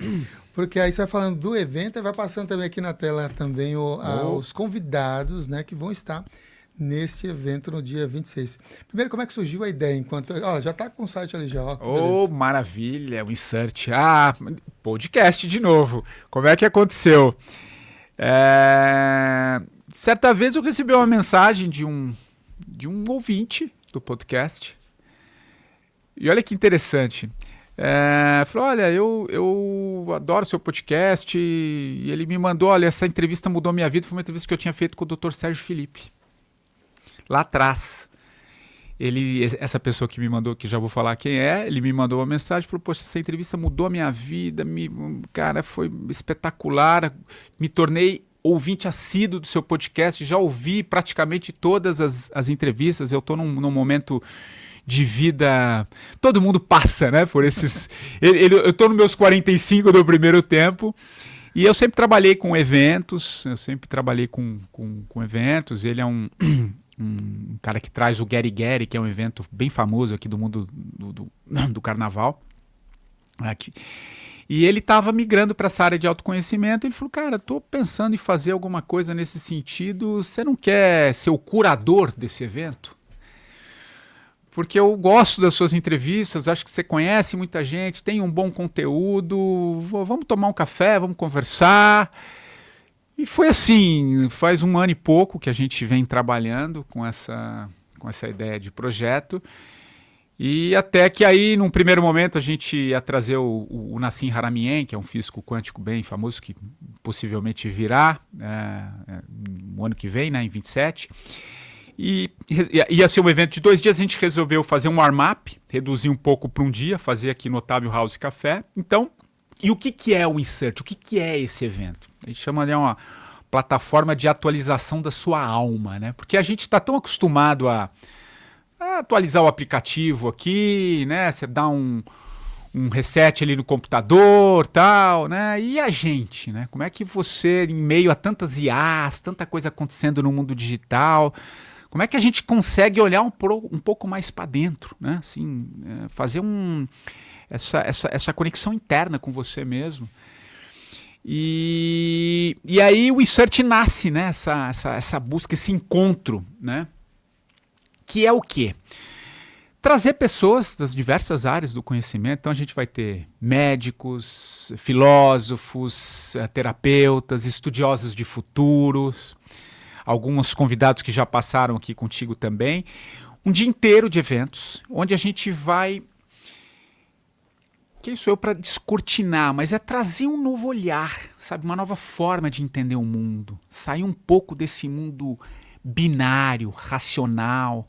Porque aí você vai falando do evento e vai passando também aqui na tela também os convidados, né, que vão estar nesse evento no dia 26. Primeiro, como é que surgiu a ideia? Enquanto já está com o site ali já. Maravilha, o Insert. Podcast de novo. Como é que aconteceu? Certa vez eu recebi uma mensagem de um ouvinte do podcast. E olha que interessante. Falou, olha, eu adoro seu podcast. E ele me mandou, olha, essa entrevista mudou minha vida. Foi uma entrevista que eu tinha feito com o Dr. Sérgio Felipe. Lá atrás. Essa pessoa que me mandou, que já vou falar quem é, ele me mandou uma mensagem, falou, poxa, essa entrevista mudou a minha vida, cara, foi espetacular, me tornei ouvinte assíduo do seu podcast, já ouvi praticamente todas as entrevistas, eu estou num momento de vida, todo mundo passa, né, por esses... eu estou nos meus 45 do primeiro tempo, e eu sempre trabalhei com eventos, eventos, ele é um cara que traz o Gary Gary, que é um evento bem famoso aqui do mundo do carnaval. Aqui. E ele estava migrando para essa área de autoconhecimento. Ele falou, cara, estou pensando em fazer alguma coisa nesse sentido. Você não quer ser o curador desse evento? Porque eu gosto das suas entrevistas, acho que você conhece muita gente, tem um bom conteúdo. Vamos tomar um café, vamos conversar. E foi assim, faz 1 ano e pouco que a gente vem trabalhando com essa ideia de projeto. E até que aí, num primeiro momento, a gente ia trazer o Nassim Haramein, que é um físico quântico bem famoso, que possivelmente virá no ano que vem, né, em 27. E ia ser um evento de 2 dias, a gente resolveu fazer um warm-up, reduzir um pouco para um dia, fazer aqui no Otávio House Café. Então, e o que é o Insert? O que é esse evento? A gente chama de uma plataforma de atualização da sua alma, né? Porque a gente está tão acostumado a atualizar o aplicativo aqui, né? Você dá um reset ali no computador, tal, né? E a gente, né? Como é que você, em meio a tantas IAs, tanta coisa acontecendo no mundo digital, como é que a gente consegue olhar um pouco mais para dentro, né? Assim, fazer essa conexão interna com você mesmo. E aí o Insert nasce, né? Essa busca, esse encontro, né? Que é o quê? Trazer pessoas das diversas áreas do conhecimento. Então a gente vai ter médicos, filósofos, terapeutas, estudiosos de futuros, alguns convidados que já passaram aqui contigo também. Um dia inteiro de eventos, onde a gente vai... Quem sou eu para descortinar? Mas é trazer um novo olhar, sabe? Uma nova forma de entender o mundo. Sair um pouco desse mundo binário, racional.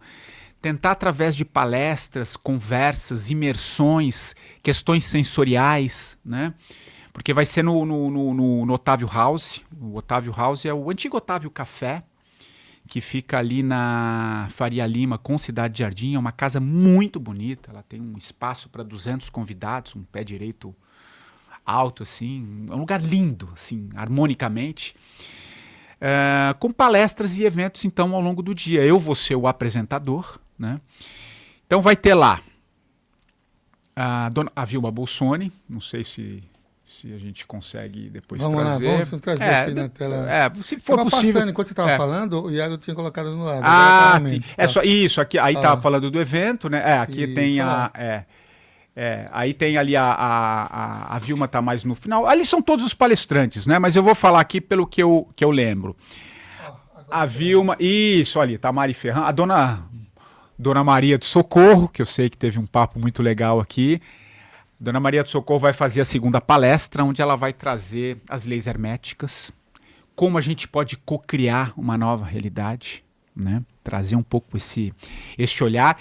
Tentar, através de palestras, conversas, imersões, questões sensoriais, né? Porque vai ser no Otávio House. O Otávio House é o antigo Otávio Café, que fica ali na Faria Lima com Cidade Jardim. É uma casa muito bonita, ela tem um espaço para 200 convidados, um pé direito alto, assim. É um lugar lindo, assim, harmonicamente. Com palestras e eventos, então, ao longo do dia. Eu vou ser o apresentador, né? Então vai ter lá a Vilma Bolsoni, não sei se a gente consegue depois trazer. Vamos trazer aqui na tela. Se for possível. Passando, enquanto você estava falando, o Iago tinha colocado no lado. Só isso, aqui, aí estava falando do evento, né? Aqui isso, tem aí tem ali a Vilma tá mais no final. Ali são todos os palestrantes, né? Mas eu vou falar aqui pelo que eu lembro. A Vilma, isso ali, tá a Mari Ferran, a Dona Maria do Socorro, que eu sei que teve um papo muito legal aqui. Dona Maria do Socorro vai fazer a segunda palestra, onde ela vai trazer as leis herméticas, como a gente pode cocriar uma nova realidade, né? Trazer um pouco esse olhar.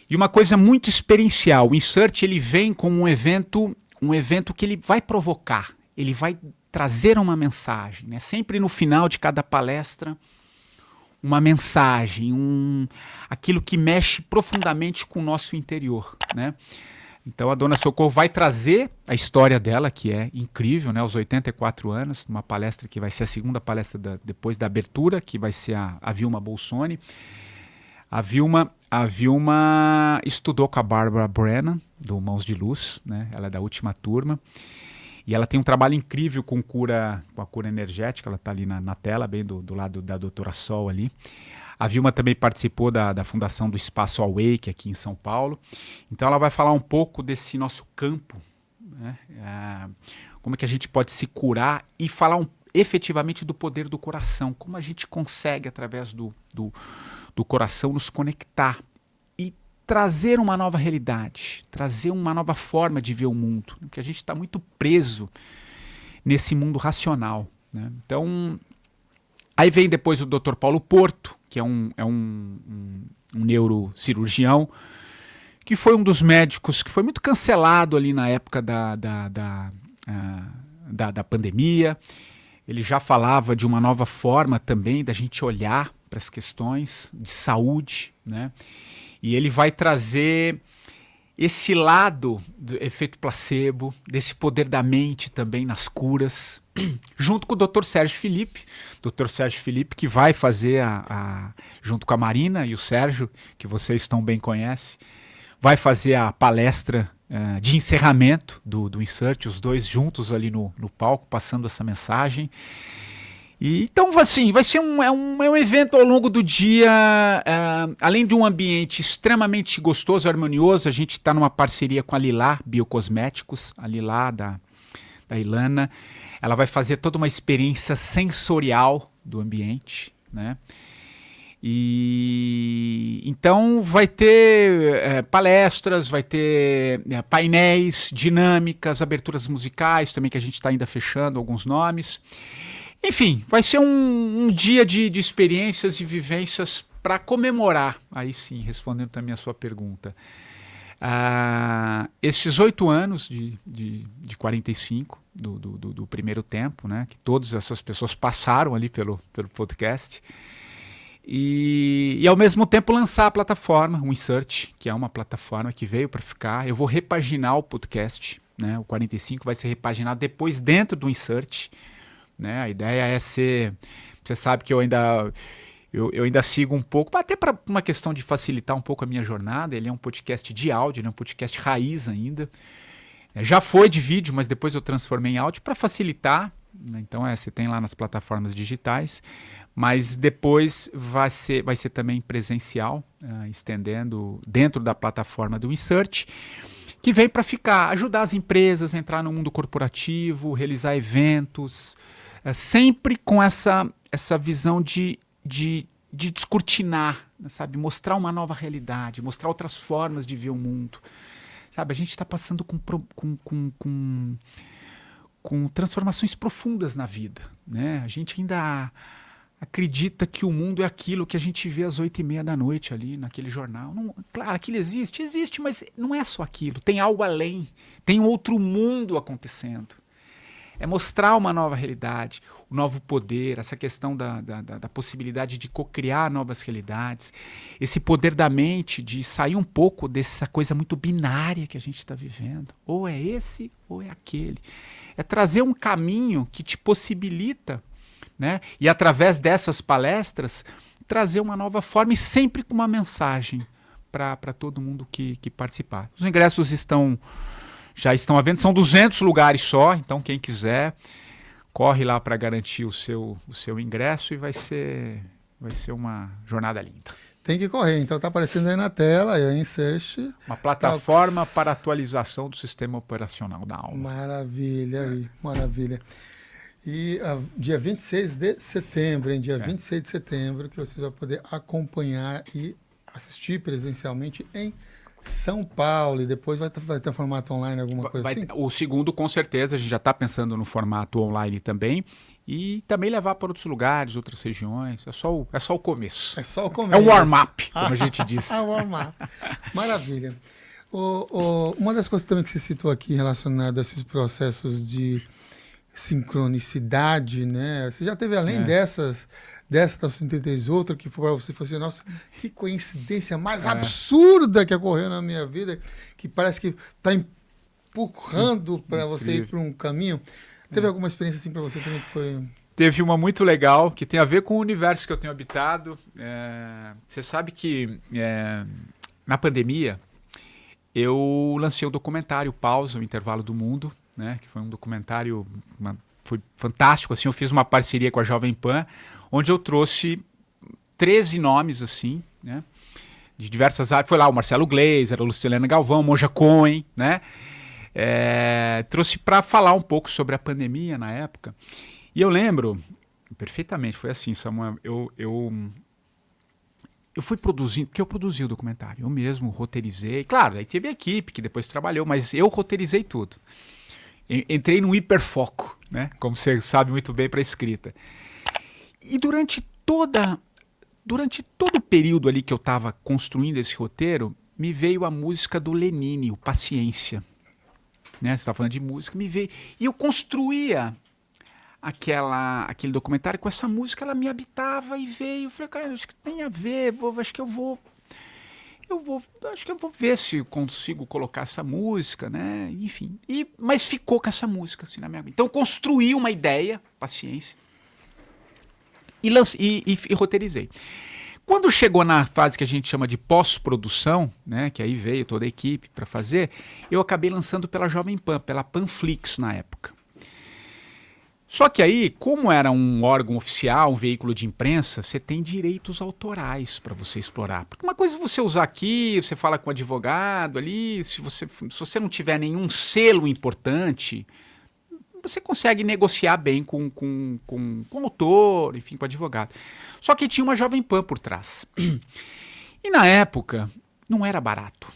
E uma coisa muito experiencial, o Insert ele vem como um evento que ele vai provocar, ele vai trazer uma mensagem, né? Sempre no final de cada palestra, uma mensagem, aquilo que mexe profundamente com o nosso interior, né? Então a Dona Socorro vai trazer a história dela, que é incrível, né? Aos 84 anos, numa palestra que vai ser a segunda palestra depois da abertura, que vai ser a Vilma Bolsoni. A Vilma estudou com a Barbara Brennan, do Mãos de Luz, né? Ela é da última turma. E ela tem um trabalho incrível com a cura energética, ela está ali na tela, bem do lado da doutora Sol ali. A Vilma também participou da fundação do Espaço Awake aqui em São Paulo. Então ela vai falar um pouco desse nosso campo, né? Como é que a gente pode se curar e falar efetivamente do poder do coração. Como a gente consegue, através do coração, nos conectar e trazer uma nova realidade, trazer uma nova forma de ver o mundo. Porque a gente está muito preso nesse mundo racional, né? Então, aí vem depois o Dr. Paulo Porto, que é um neurocirurgião, que foi um dos médicos que foi muito cancelado ali na época da pandemia. Ele já falava de uma nova forma também da gente olhar para as questões de saúde, né? E ele vai trazer esse lado do efeito placebo, desse poder da mente também nas curas, junto com o Dr. Sérgio Felipe. Dr. Sérgio Felipe, que vai fazer, junto com a Marina e o Sérgio, que vocês tão bem conhecem, vai fazer a palestra de encerramento do Insert, os dois juntos ali no palco, passando essa mensagem. E, então, assim, vai ser um evento ao longo do dia, além de um ambiente extremamente gostoso, harmonioso. A gente está numa parceria com a Lilá Biocosméticos, a Lilá da Ilana. Ela vai fazer toda uma experiência sensorial do ambiente, né? E então vai ter palestras, vai ter painéis, dinâmicas, aberturas musicais também, que a gente está ainda fechando alguns nomes. Enfim, vai ser um dia de experiências e vivências para comemorar, aí sim, respondendo também a sua pergunta, esses 8 anos de 45 do primeiro tempo, né, que todas essas pessoas passaram ali pelo podcast, e ao mesmo tempo lançar a plataforma, o Insert, que é uma plataforma que veio para ficar. Eu vou repaginar o podcast, né, o 45 vai ser repaginado depois dentro do Insert, né? A ideia é ser... Você sabe que eu ainda sigo um pouco, até para uma questão de facilitar um pouco a minha jornada. Ele é um podcast de áudio, né? Um podcast raiz ainda. Já foi de vídeo, mas depois eu transformei em áudio para facilitar, né? Então você tem lá nas plataformas digitais, mas depois vai ser também presencial, estendendo dentro da plataforma do Insert, que vem para ficar, ajudar as empresas a entrar no mundo corporativo, realizar eventos, sempre com essa visão de descortinar, sabe? Mostrar uma nova realidade, mostrar outras formas de ver o mundo. Sabe? A gente está passando com transformações profundas na vida, né? A gente ainda acredita que o mundo é aquilo que a gente vê às 8h30 da noite ali naquele jornal. Não, claro, aquilo existe, mas não é só aquilo. Tem algo além, tem um outro mundo acontecendo. É mostrar uma nova realidade, um novo poder, essa questão da possibilidade de co-criar novas realidades, esse poder da mente de sair um pouco dessa coisa muito binária que a gente está vivendo. Ou é esse ou é aquele. É trazer um caminho que te possibilita, né? E através dessas palestras, trazer uma nova forma e sempre com uma mensagem para todo mundo que participar. Os ingressos já estão à venda, são 200 lugares só, então quem quiser, corre lá para garantir o seu ingresso e vai ser uma jornada linda. Tem que correr, então tá aparecendo aí na tela, aí Insert. Uma plataforma para atualização do sistema operacional da alma. Maravilha, aí, maravilha. E dia 26 de setembro, hein? Dia 26 de setembro, que você vai poder acompanhar e assistir presencialmente em São Paulo. E depois vai ter formato online, alguma coisa assim? O segundo, com certeza, a gente já está pensando no formato online também. E também levar para outros lugares, outras regiões. É só o começo. É só o começo. É um warm-up, como a gente diz. É um warm-up. Maravilha. Uma das coisas também que você citou aqui relacionado a esses processos de sincronicidade, né? Você já teve além dessa da 133 outra que foi para você e falou assim, nossa, que coincidência mais absurda que ocorreu na minha vida, que parece que está empurrando para você ir para um caminho. Teve alguma experiência assim para você também que foi... Teve uma muito legal, que tem a ver com o universo que eu tenho habitado. Você sabe que na pandemia eu lancei o documentário Pausa, o Intervalo do Mundo, né, que foi um documentário, foi fantástico, assim, eu fiz uma parceria com a Jovem Pan, onde eu trouxe 13 nomes, assim, né, de diversas áreas. Foi lá o Marcelo Gleiser, a Lucilena Galvão, Monja Cohen, né, trouxe para falar um pouco sobre a pandemia na época. E eu lembro perfeitamente, foi assim, Samuel, eu fui produzindo, porque eu produzi o documentário, eu mesmo roteirizei, claro, aí teve a equipe que depois trabalhou, mas eu roteirizei tudo. Entrei num hiperfoco, né? Como você sabe muito bem, para a escrita. E durante todo o período ali que eu estava construindo esse roteiro, me veio a música do Lenine, o Paciência. Né? Você estava falando de música, me veio. E eu construía aquele documentário com essa música, ela me habitava e veio. Eu falei, cara, acho que tem a ver, acho que eu vou ver se eu consigo colocar essa música, né? Enfim. Mas ficou com essa música assim na minha vida. Então eu construí uma ideia, Paciência, e roteirizei. Quando chegou na fase que a gente chama de pós-produção, né? Que aí veio toda a equipe para fazer, eu acabei lançando pela Jovem Pan, pela Panflix na época. Só que aí, como era um órgão oficial, um veículo de imprensa, você tem direitos autorais para você explorar. Porque uma coisa é você usar aqui, você fala com o advogado ali, se você não tiver nenhum selo importante, você consegue negociar bem com o autor, enfim, com o advogado. Só que tinha uma Jovem Pan por trás. E na época, não era barato.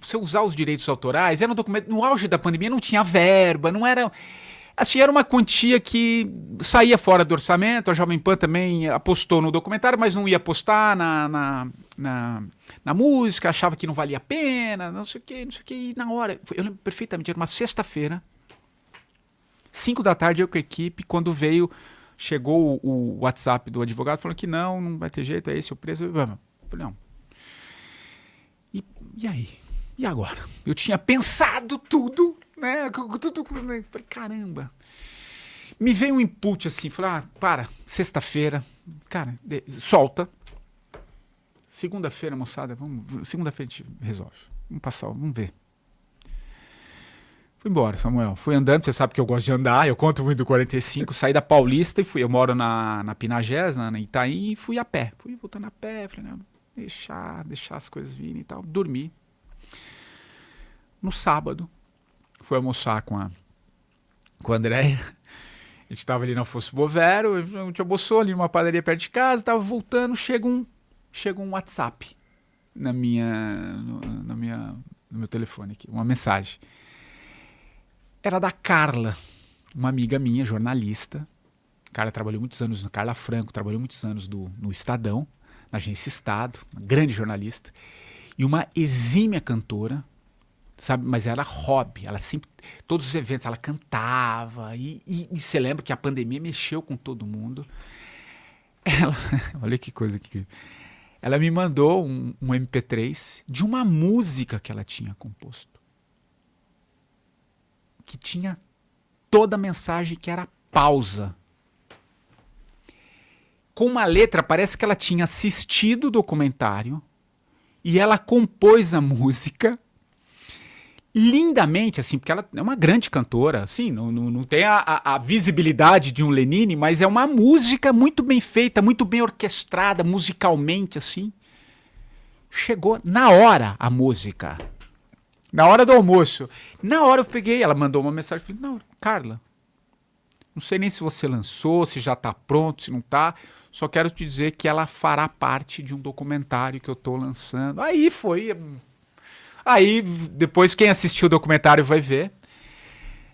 Você usar os direitos autorais, era um documento, no auge da pandemia não tinha verba, não era... Assim, era uma quantia que saía fora do orçamento, a Jovem Pan também apostou no documentário, mas não ia apostar na música, achava que não valia a pena, não sei o quê, e na hora, eu lembro perfeitamente, era uma sexta-feira, 5 da tarde, eu com a equipe, quando chegou o WhatsApp do advogado, falando que não vai ter jeito, é esse o preço, eu falei, não. E aí? E agora? Eu tinha pensado tudo, né? Falei, caramba. Me veio um input assim, falei, sexta-feira, cara, solta. Segunda-feira, moçada, segunda-feira a gente resolve. Vamos ver. Fui embora, Samuel. Fui andando, você sabe que eu gosto de andar, eu conto muito do 45, saí da Paulista e fui. Eu moro na Pinagés, na Itaim, e fui a pé. Fui voltando a pé, falei, não, deixar as coisas virem e tal. Dormi. No sábado, fui almoçar com a Andréia. A gente estava ali na Fosse Bovero, a gente almoçou ali numa padaria perto de casa, estava voltando, chega um WhatsApp no meu telefone aqui, uma mensagem. Era da Carla, uma amiga minha, jornalista, Carla trabalhou muitos anos, Carla Franco trabalhou muitos anos no Estadão, na Agência Estado, uma grande jornalista, e uma exímia cantora, sabe? Mas era hobby, ela sempre, todos os eventos, ela cantava, e você lembra que a pandemia mexeu com todo mundo. Ela, olha que coisa que... Ela me mandou um MP3 de uma música que ela tinha composto. Que tinha toda a mensagem que era pausa. Com uma letra, parece que ela tinha assistido o documentário e ela compôs a música lindamente, assim, porque ela é uma grande cantora, assim, não tem a visibilidade de um Lenine, mas é uma música muito bem feita, muito bem orquestrada, musicalmente, assim. Chegou na hora a música, na hora do almoço. Na hora eu peguei, ela mandou uma mensagem, falei, não, Carla, não sei nem se você lançou, se já tá pronto, se não tá, só quero te dizer que ela fará parte de um documentário que eu tô lançando. Aí, depois, quem assistiu o documentário vai ver.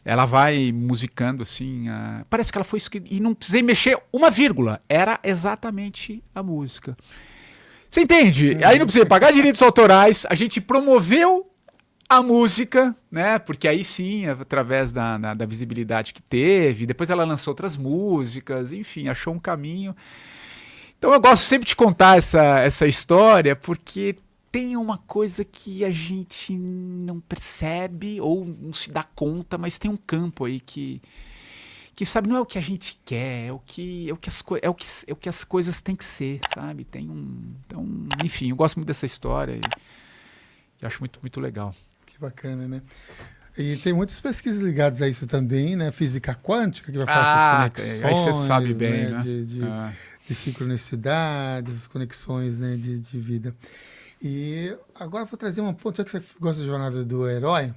Ela vai musicando, assim. Parece que ela foi escrita. E não precisei mexer uma vírgula. Era exatamente a música. Você entende? Aí não precisei pagar direitos autorais. A gente promoveu a música, né? Porque aí sim, através da visibilidade que teve. Depois ela lançou outras músicas. Enfim, achou um caminho. Então eu gosto sempre de contar essa história, porque tem uma coisa que a gente não percebe ou não se dá conta, mas tem um campo aí que sabe, não é o que a gente quer, é o que as coisas têm que ser, sabe? Então, enfim, eu gosto muito dessa história e acho muito, muito legal. Que bacana, né? E tem muitas pesquisas ligadas a isso também, né? Física quântica, que vai falar essas conexões, aí você sabe bem, né? De sincronicidade, as conexões, né? de vida. E agora eu vou trazer um ponto, já que você gosta da jornada do herói.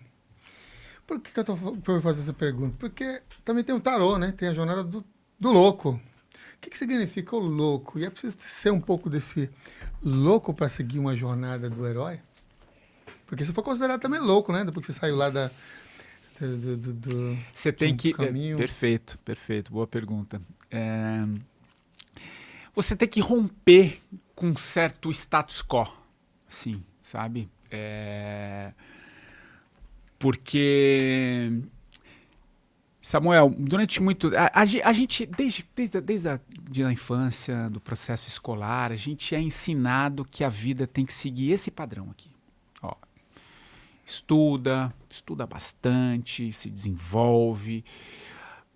Por que eu vou fazer essa pergunta? Porque também tem um tarô, né? Tem a jornada do louco. O que significa o louco? E é preciso ser um pouco desse louco para seguir uma jornada do herói? Porque você foi considerado também louco, né? Depois que você saiu lá do você tem que... caminho. Perfeito, boa pergunta. Você tem que romper com um certo status quo. Sim, sabe? Porque, Samuel, durante muito... A gente, desde a infância, do processo escolar, a gente é ensinado que a vida tem que seguir esse padrão aqui. Ó, estuda bastante, se desenvolve,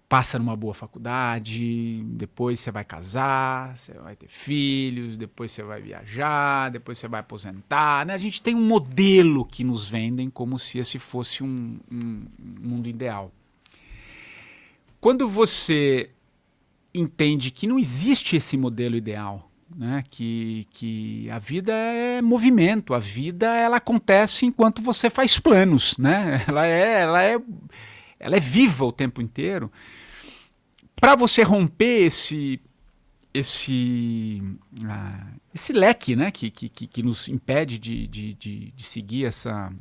passa numa boa faculdade, depois você vai casar, você vai ter filhos, depois você vai viajar, depois você vai aposentar, né? A gente tem um modelo que nos vendem como se esse fosse um mundo ideal. Quando você entende que não existe esse modelo ideal, né? Que a vida é movimento, a vida ela acontece enquanto você faz planos, né? Ela é viva o tempo inteiro. Para você romper esse leque, né, que nos impede de seguir essa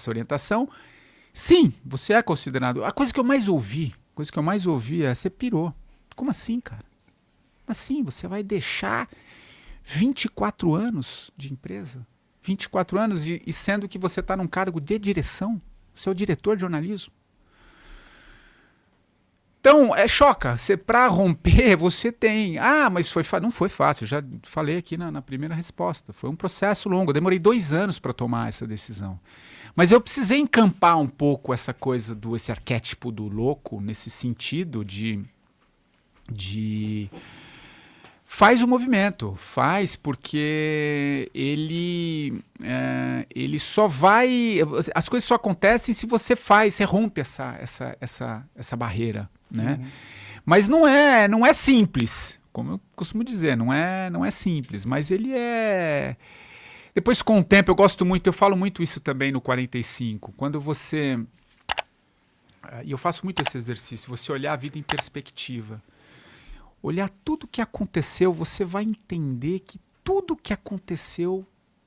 orientação, sim, você é considerado... A coisa que eu mais ouvi é: você pirou. Como assim, cara? Como assim? Você vai deixar 24 anos de empresa? 24 anos e sendo que você está num cargo de direção? Você é o diretor de jornalismo? Então, choca. Para romper, você tem... mas não foi fácil. Eu já falei aqui na primeira resposta. Foi um processo longo. Eu demorei 2 anos para tomar essa decisão. Mas eu precisei encampar um pouco essa coisa esse arquétipo do louco, nesse sentido de faz o movimento. Faz porque ele só vai... As coisas só acontecem se você faz, você rompe essa barreira. Né? Uhum. Mas não é simples, como eu costumo dizer, não é simples, mas ele é... Depois, com o tempo, eu falo muito isso também no 45, quando você... E eu faço muito esse exercício, você olhar a vida em perspectiva. Olhar tudo o que aconteceu, você vai entender que tudo o que aconteceu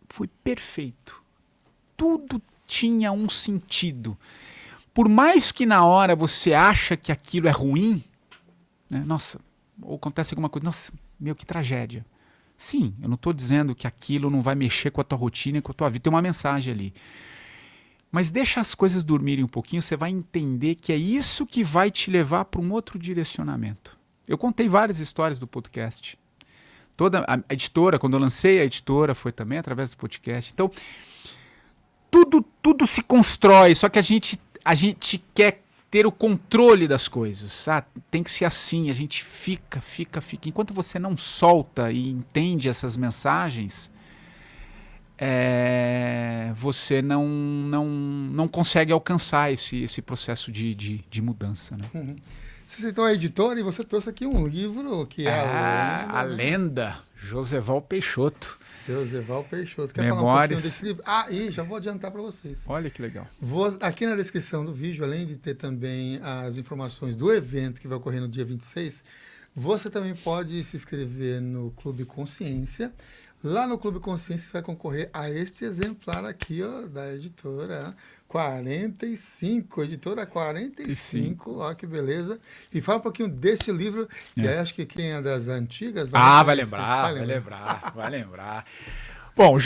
foi perfeito. Tudo tinha um sentido. Por mais que na hora você acha que aquilo é ruim, né? Nossa, ou acontece alguma coisa, nossa, meu, que tragédia. Sim, eu não estou dizendo que aquilo não vai mexer com a tua rotina e com a tua vida, tem uma mensagem ali. Mas deixa as coisas dormirem um pouquinho, você vai entender que é isso que vai te levar para um outro direcionamento. Eu contei várias histórias do podcast. Toda a editora, quando eu lancei a editora, foi também através do podcast. Então, tudo se constrói, só que a gente quer ter o controle das coisas, sabe? Tem que ser assim, a gente fica. Enquanto você não solta e entende essas mensagens, você não consegue alcançar esse processo de mudança, né? Uhum. Você citou a editora e você trouxe aqui um livro que é A Lenda, Joseval Peixoto. Joseval Peixoto. Quer Memórias. falar um pouquinho desse livro? E já vou adiantar para vocês. Olha que legal. Aqui na descrição do vídeo, além de ter também as informações do evento que vai ocorrer no dia 26, você também pode se inscrever no Clube Consciência. Lá no Clube Consciência você vai concorrer a este exemplar aqui, ó, da editora 45, editora 45, ó que beleza. E fala um pouquinho deste livro, que aí acho que quem é das antigas vai lembrar. Bom,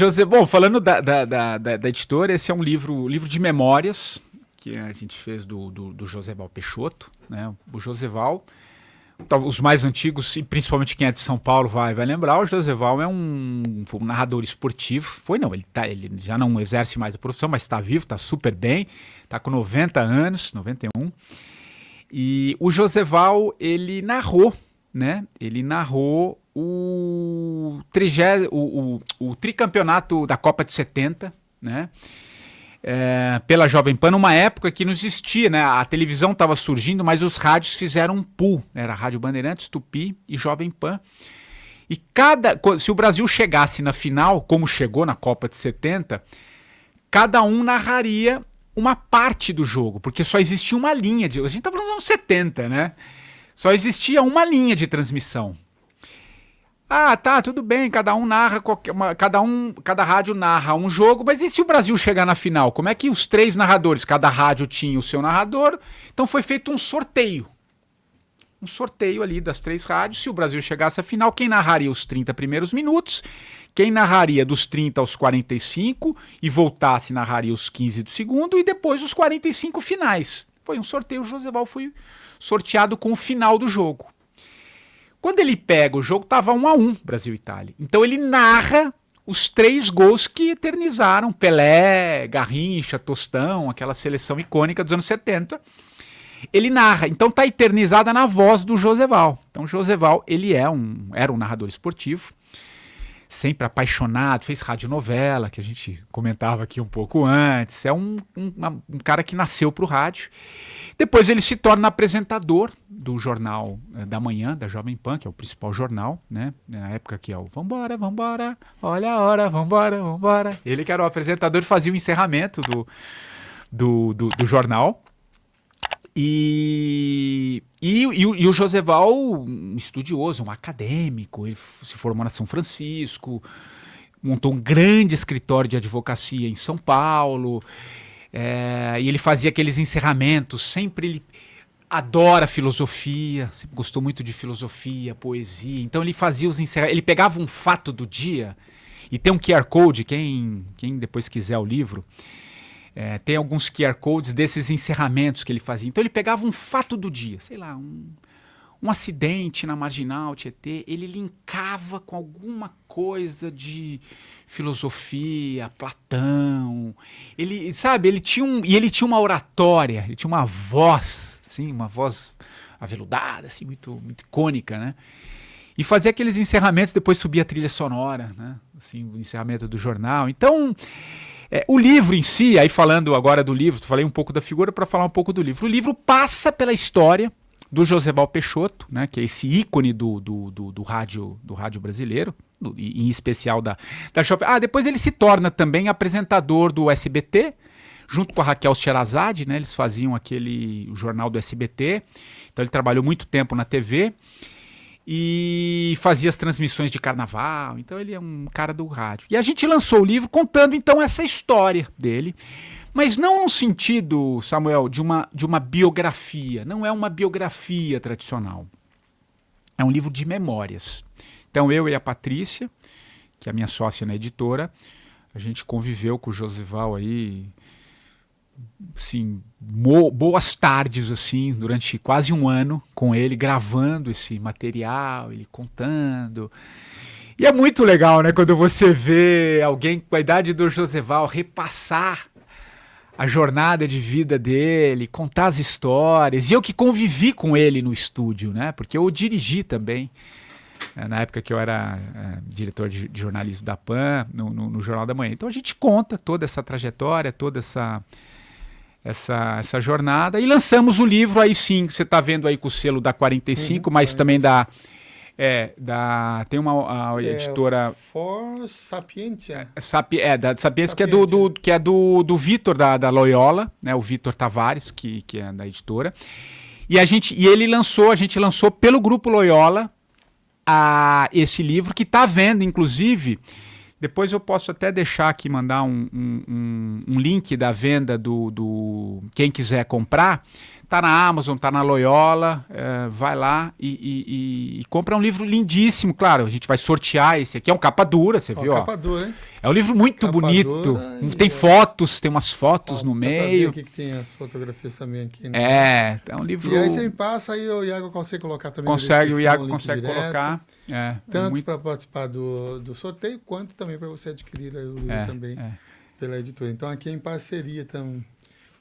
falando da editora, esse é um livro de memórias que a gente fez do Joseval Peixoto, né? O Joseval, os mais antigos, e principalmente quem é de São Paulo vai lembrar, o Joseval é um narrador esportivo. Ele já não exerce mais a profissão, mas está vivo, está super bem, está com 90 anos, 91. E o Joseval, ele narrou, né? Ele narrou o tricampeonato da Copa de 70, né? Pela Jovem Pan, numa época que não existia, né? A televisão estava surgindo, mas os rádios fizeram um pool, né? Era a Rádio Bandeirantes, Tupi e Jovem Pan. E se o Brasil chegasse na final, como chegou na Copa de 70, cada um narraria uma parte do jogo, porque só existia uma linha a gente estava nos anos 70, né? Só existia uma linha de transmissão. Tá, tudo bem, cada rádio narra um jogo, mas e se o Brasil chegar na final? Como é que os 3 narradores, cada rádio tinha o seu narrador? Então foi feito um sorteio ali das 3 rádios. Se o Brasil chegasse à final, quem narraria os 30 primeiros minutos, quem narraria dos 30 aos 45 e voltasse narraria os 15 do segundo e depois os 45 finais. Foi um sorteio, o Joseval foi sorteado com o final do jogo. Quando ele pega o jogo, estava 1-1, Brasil e Itália. Então ele narra os 3 gols que eternizaram Pelé, Garrincha, Tostão, aquela seleção icônica dos anos 70. Ele narra, então está eternizada na voz do Joseval. Então o Joseval, ele era um narrador esportivo, sempre apaixonado, fez radionovela, que a gente comentava aqui um pouco antes. É um cara que nasceu para o rádio. Depois ele se torna apresentador do Jornal da Manhã, da Jovem Pan, que é o principal jornal, né? Na época que é o Vambora, olha a hora, vambora. Ele que era o apresentador e fazia o encerramento do jornal. E o Joseval, um estudioso, um acadêmico, ele se formou na São Francisco, montou um grande escritório de advocacia em São Paulo, e ele fazia aqueles encerramentos, sempre ele adora filosofia, sempre gostou muito de filosofia, poesia, então ele fazia os encerramentos, ele pegava um fato do dia, e tem um QR Code, quem depois quiser o livro, tem alguns QR Codes desses encerramentos que ele fazia. Então ele pegava um fato do dia, sei lá, um acidente na Marginal Tietê, ele linkava com alguma coisa de filosofia, Platão. Ele tinha uma oratória, ele tinha uma voz, assim, uma voz aveludada, assim, muito, muito icônica, né? E fazia aqueles encerramentos, depois subia a trilha sonora, né? Assim, o encerramento do jornal. Então, o livro em si, aí falando agora do livro, falei um pouco da figura para falar um pouco do livro. O livro passa pela história do Joseval Peixoto, né, que é esse ícone do rádio brasileiro, em especial da Jovem. Depois ele se torna também apresentador do SBT, junto com a Raquel Sherazade, né, eles faziam o jornal do SBT, então ele trabalhou muito tempo na TV, e fazia as transmissões de carnaval, então ele é um cara do rádio. E a gente lançou o livro contando então essa história dele, mas não no sentido, Samuel, de uma biografia, não é uma biografia tradicional. É um livro de memórias. Então eu e a Patrícia, que é a minha sócia na editora, a gente conviveu com o Josival aí, assim, boas tardes, assim, durante quase um ano com ele, gravando esse material, ele contando. E é muito legal, né, quando você vê alguém com a idade do Josival repassar a jornada de vida dele, contar as histórias. E eu que convivi com ele no estúdio, né, porque eu o dirigi também. Na época que eu era diretor de jornalismo da PAN, no Jornal da Manhã. Então a gente conta toda essa trajetória, toda essa jornada, e lançamos o livro, aí sim, você está vendo aí com o selo da 45, mas também tem uma editora... For Sapientia. Da Sapientia, que é do Vitor, da Loyola, né, o Vitor Tavares, que é da editora. E a gente lançou pelo Grupo Loyola, esse livro, que está vendo, inclusive, depois eu posso até deixar aqui, mandar um link da venda do quem quiser comprar, tá na Amazon, tá na Loyola, vai lá e compra um livro lindíssimo. Claro, a gente vai sortear esse aqui, é um capa dura, você viu? Capa dura, hein? É um livro muito bonito, tem fotos, tem umas fotos no meio. Aqui que tem as fotografias também aqui. Né? É um livro... E aí você me passa, aí o Iago consegue colocar também. O Iago consegue colocar. Tanto para participar do sorteio, quanto também para você adquirir o livro também pela editora. Então aqui é em parceria também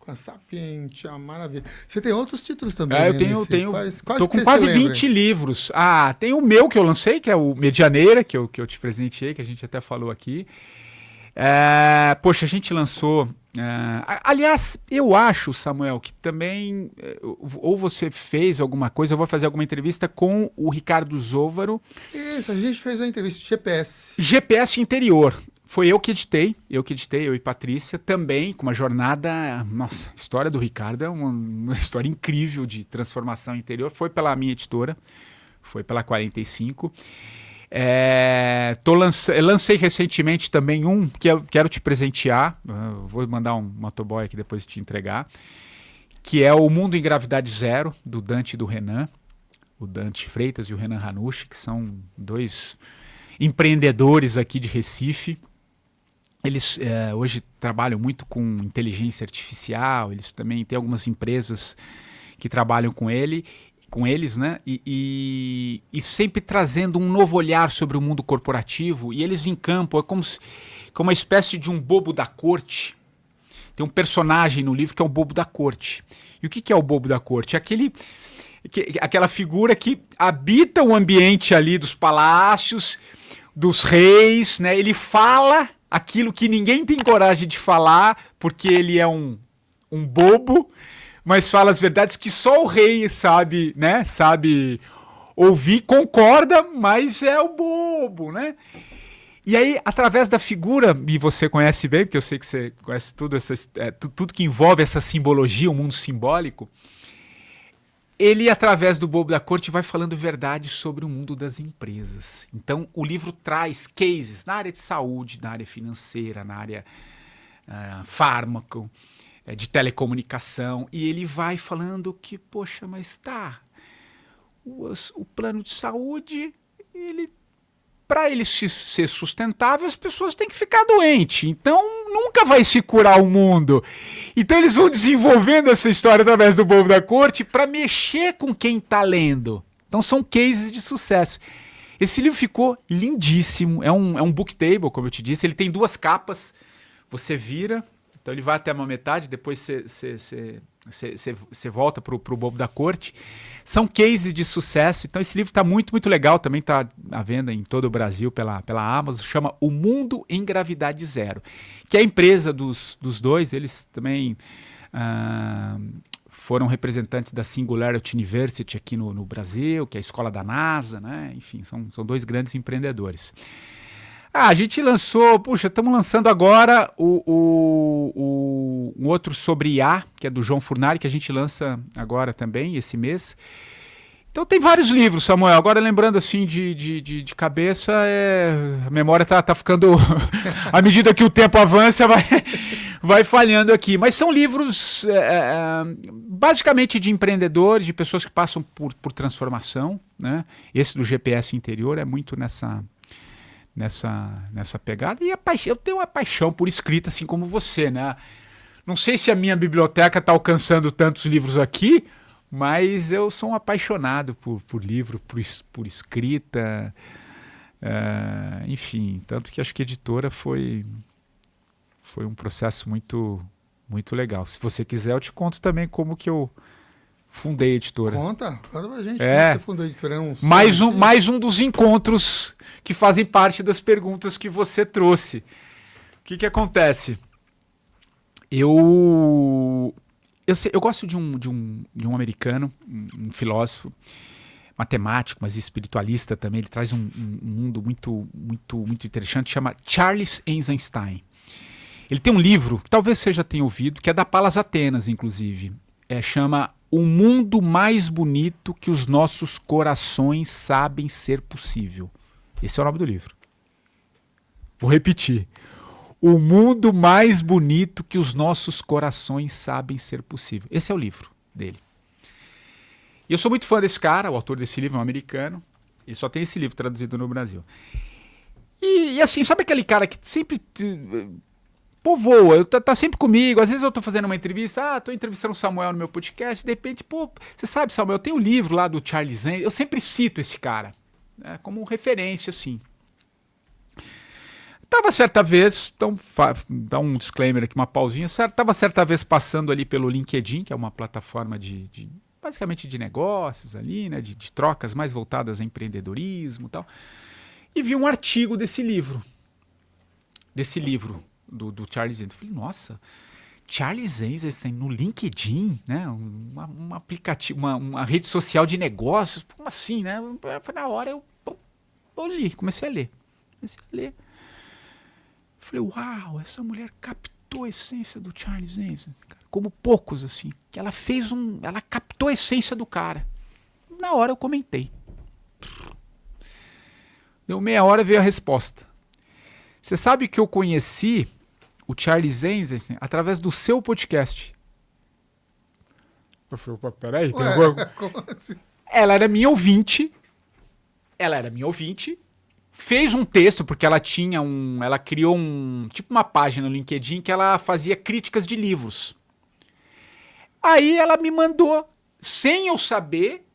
com a Sapientia, maravilha. Você tem outros títulos também? Eu tenho. Tô com quase 20 livros. Tem o meu que eu lancei, que é o Medianeira, que eu te presenteei, que a gente até falou aqui. Poxa, a gente lançou... aliás, eu acho, Samuel, que também ou você fez alguma coisa, eu vou fazer alguma entrevista com o Ricardo Zóvaro. Isso, a gente fez uma entrevista de GPS. GPS Interior. Foi eu que editei, eu e Patrícia, também com uma jornada... Nossa, a história do Ricardo é uma história incrível de transformação interior. Foi pela minha editora, foi pela 45. Lancei recentemente também um que eu quero te presentear. Vou mandar um motoboy aqui depois te entregar. Que é O Mundo em Gravidade Zero, do Dante e do Renan. O Dante Freitas e o Renan Ranucci, que são dois empreendedores aqui de Recife. Eles hoje trabalham muito com inteligência artificial, eles também têm algumas empresas que trabalham com eles, né? E sempre trazendo um novo olhar sobre o mundo corporativo, e eles em campo, é como uma espécie de um bobo da corte. Tem um personagem no livro que é o bobo da corte. E o que é o bobo da corte? É aquela figura que habita o ambiente ali dos palácios, dos reis, né? Ele fala aquilo que ninguém tem coragem de falar, porque ele é um bobo, mas fala as verdades que só o rei sabe, né? Sabe ouvir, concorda, mas é o bobo, né? E aí, através da figura, e você conhece bem, porque eu sei que você conhece tudo que envolve essa simbologia, o mundo simbólico, ele, através do bobo da corte, vai falando verdade sobre o mundo das empresas. Então, o livro traz cases na área de saúde, na área financeira, na área fármaco, de telecomunicação, e ele vai falando que, poxa, mas o plano de saúde, para ele ser sustentável, as pessoas têm que ficar doentes. Então, nunca vai se curar o mundo. Então, eles vão desenvolvendo essa história através do bobo da corte para mexer com quem está lendo. Então, são cases de sucesso. Esse livro ficou lindíssimo. É um book table, como eu te disse. Ele tem 2 capas. Você vira, então ele vai até uma metade, depois você volta para o bobo da corte. São cases de sucesso. Então esse livro está muito, muito legal. Também está à venda em todo o Brasil pela Amazon. Chama O Mundo em Gravidade Zero, que é a empresa dos dois. Eles também foram representantes da Singularity University aqui no Brasil, que é a escola da NASA, né? Enfim, são 2 grandes empreendedores. A gente lançou, estamos lançando agora um outro sobre IA, que é do João Furnari, que a gente lança agora também, esse mês. Então tem vários livros, Samuel. Agora lembrando assim de cabeça, a memória tá ficando... à medida que o tempo avança, vai falhando aqui. Mas são livros basicamente de empreendedores, de pessoas que passam por transformação, né? Esse do GPS Interior é muito nessa pegada. E eu tenho uma paixão por escrita, assim como você, né? Não sei se a minha biblioteca está alcançando tantos livros aqui, mas eu sou um apaixonado por livro, por escrita, enfim. Tanto que acho que a editora foi um processo muito, muito legal. Se você quiser, eu te conto também como que eu fundei a editora. Conta pra gente como você fundou a editora. Mais um dos encontros que fazem parte das perguntas que você trouxe. O que acontece? Eu gosto de um americano, um filósofo, matemático, mas espiritualista também. Ele traz um mundo muito, muito, muito interessante, chama Charles Eisenstein. Ele tem um livro, que talvez você já tenha ouvido, que é da Palas Atenas, inclusive. Chama O Mundo Mais Bonito que os Nossos Corações Sabem Ser Possível. Esse é o nome do livro. Vou repetir. O mundo mais bonito que os nossos corações sabem ser possível. Esse é o livro dele. E eu sou muito fã desse cara, o autor desse livro é um americano. Ele só tem esse livro traduzido no Brasil. E assim, sabe aquele cara que sempre povoa, tá sempre comigo. Às vezes eu tô fazendo uma entrevista, tô entrevistando o Samuel no meu podcast, de repente, você sabe, Samuel, tem um livro lá do Charles Eisenstein. Eu sempre cito esse cara, né, como referência, assim. Tava certa vez, então dá um disclaimer aqui, uma pausinha, tava certa vez passando ali pelo LinkedIn, que é uma plataforma basicamente de negócios ali, né, de trocas mais voltadas a empreendedorismo e tal, e vi um artigo desse livro do Charles Eisenstein. Falei, nossa, Charles Eisenstein no LinkedIn, né, um aplicativo, uma rede social de negócios, como assim, né? Foi na hora eu comecei a ler. Falei, uau, essa mulher captou a essência do Charles Eisenstein, cara, como poucos, assim. Que ela captou a essência do cara. Na hora eu comentei. Deu meia hora, veio a resposta. Você sabe que eu conheci o Charles Eisenstein através do seu podcast. Eu falei, peraí, tem alguma... Como assim? Ela era minha ouvinte, fez um texto, porque ela criou tipo uma página no LinkedIn que ela fazia críticas de livros. Aí ela me mandou, sem eu saber,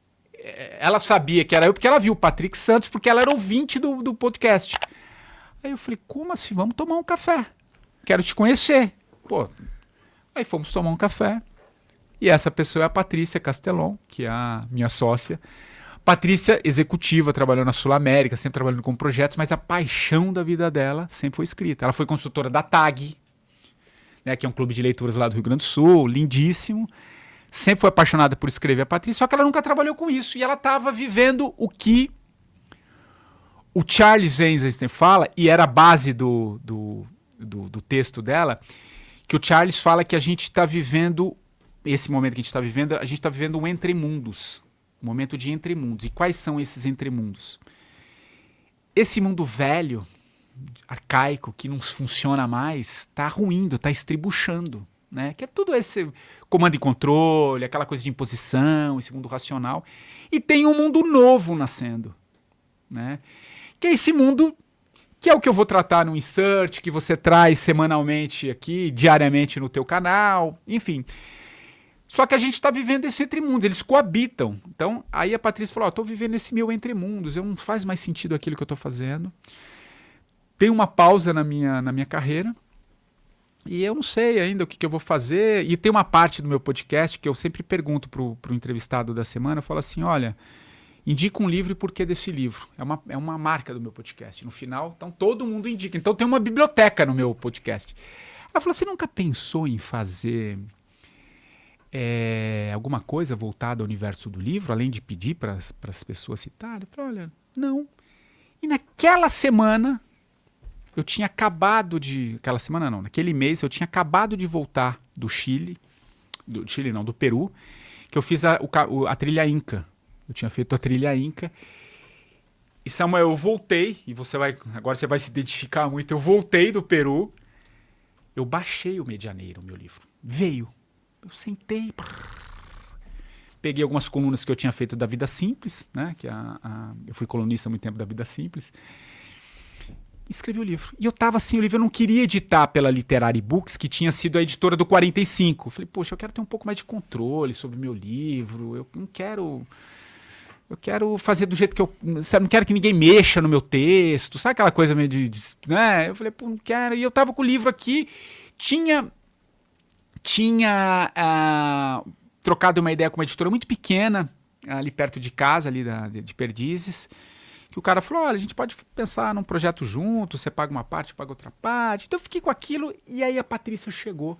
ela sabia que era eu, porque ela viu o Patrick Santos, porque ela era ouvinte do podcast. Aí eu falei, como assim? Vamos tomar um café. Quero te conhecer. Aí fomos tomar um café. E essa pessoa é a Patrícia Castellon, que é a minha sócia. Patrícia, executiva, trabalhou na Sul América, sempre trabalhando com projetos, mas a paixão da vida dela sempre foi escrita. Ela foi consultora da TAG, né, que é um clube de leituras lá do Rio Grande do Sul, lindíssimo. Sempre foi apaixonada por escrever, a Patrícia, só que ela nunca trabalhou com isso. E ela estava vivendo o que o Charles Eisenstein fala, e era a base do texto dela, que o Charles fala que a gente está vivendo, esse momento que a gente está vivendo um entremundos. Um momento de entremundos. E quais são esses entremundos? Esse mundo velho, arcaico, que não funciona mais, está ruindo, está estribuchando. Né? Que é tudo esse comando e controle, aquela coisa de imposição, esse mundo racional. E tem um mundo novo nascendo. Né? Que é esse mundo que é o que eu vou tratar no Insert, que você traz semanalmente aqui, diariamente no teu canal, enfim... Só que a gente está vivendo esse entremundos, eles coabitam. Então, aí a Patrícia falou, estou vivendo esse meu entremundos, não faz mais sentido aquilo que eu estou fazendo. Tem uma pausa na minha carreira, e eu não sei ainda o que eu vou fazer. E tem uma parte do meu podcast que eu sempre pergunto para o entrevistado da semana, eu falo assim, olha, indica um livro e por que desse livro? É uma marca do meu podcast. No final, então todo mundo indica. Então tem uma biblioteca no meu podcast. Ela falou, você nunca pensou em fazer... alguma coisa voltada ao universo do livro, além de pedir para as pessoas citarem? Eu falei, olha, não. E naquela semana, eu tinha acabado de... Aquela semana não, naquele mês eu tinha acabado de voltar do Peru, que eu fiz a trilha Inca. Eu tinha feito a trilha Inca. E Samuel, eu voltei, e agora você vai se identificar muito, eu voltei do Peru, Eu baixei o Medianeira, o meu livro. Veio. Eu sentei, peguei algumas colunas que eu tinha feito da Vida Simples, né? Eu fui colunista há muito tempo da Vida Simples. Escrevi o livro. E eu tava assim, o livro eu não queria editar pela Literary Books, que tinha sido a editora do 45. Falei, poxa, eu quero ter um pouco mais de controle sobre o meu livro. Eu não quero... Eu quero fazer do jeito que eu... Não quero que ninguém mexa no meu texto. Sabe aquela coisa meio né? Eu falei, pô, não quero. E eu tava com o livro aqui. Tinha trocado uma ideia com uma editora muito pequena, ali perto de casa, ali de Perdizes, que o cara falou, olha, a gente pode pensar num projeto junto, você paga uma parte, eu pago outra parte. Então eu fiquei com aquilo, e aí a Patrícia chegou.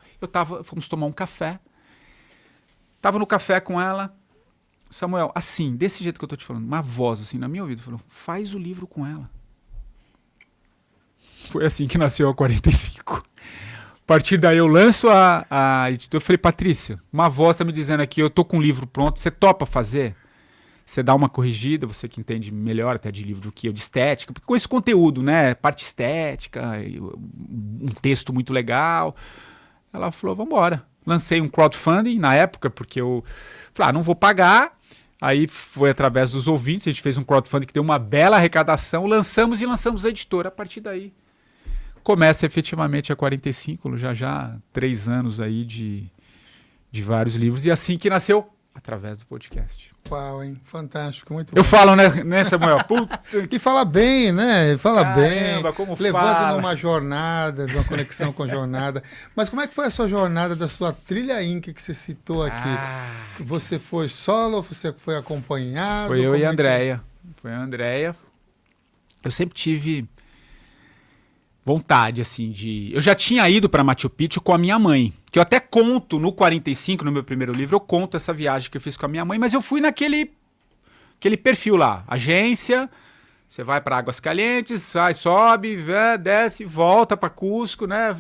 Fomos tomar um café. Tava no café com ela. Samuel, assim, desse jeito que eu tô te falando, uma voz assim na minha ouvido, falou, faz o livro com ela. Foi assim que nasceu a 45. A partir daí eu lanço a editora. Eu falei, Patrícia, uma voz tá me dizendo aqui, eu tô com um livro pronto, você topa fazer? Você dá uma corrigida, você que entende melhor até de livro do que eu, de estética, porque com esse conteúdo, né, parte estética, um texto muito legal. Ela falou, vambora. Lancei um crowdfunding na época, porque eu falei, não vou pagar. Aí foi através dos ouvintes, a gente fez um crowdfunding que deu uma bela arrecadação, lançamos a editora. A partir daí começa efetivamente a 45, já 3 anos aí de vários livros. E assim que nasceu, através do podcast. Uau, hein? Fantástico, muito bom. Eu falo, né Samuel? Puta... E fala bem, né? Fala bem. Como levando fala. numa jornada, numa conexão com a jornada. Mas como é que foi a sua jornada da sua trilha Inca que você citou aqui? Você foi solo ou você foi acompanhado? Foi eu e a Andrea. Foi a Andrea. Eu sempre tive vontade, assim, de... Eu já tinha ido para Machu Picchu com a minha mãe, que eu até conto no 45, no meu primeiro livro, eu conto essa viagem que eu fiz com a minha mãe, mas eu fui naquele perfil lá, agência, você vai para Águas Calientes, sobe, desce, volta para Cusco, né?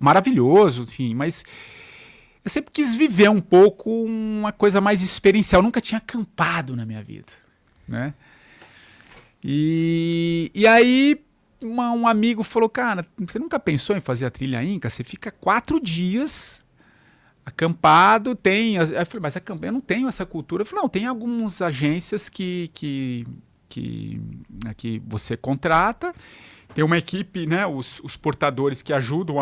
Maravilhoso, enfim, mas eu sempre quis viver um pouco uma coisa mais experiencial, eu nunca tinha acampado na minha vida, né? E aí... Um amigo falou, cara, você nunca pensou em fazer a trilha Inca? Você fica 4 dias acampado, eu falei, mas eu não tenho essa cultura. Eu falei, não, tem algumas agências que você contrata, tem uma equipe, né, os portadores que ajudam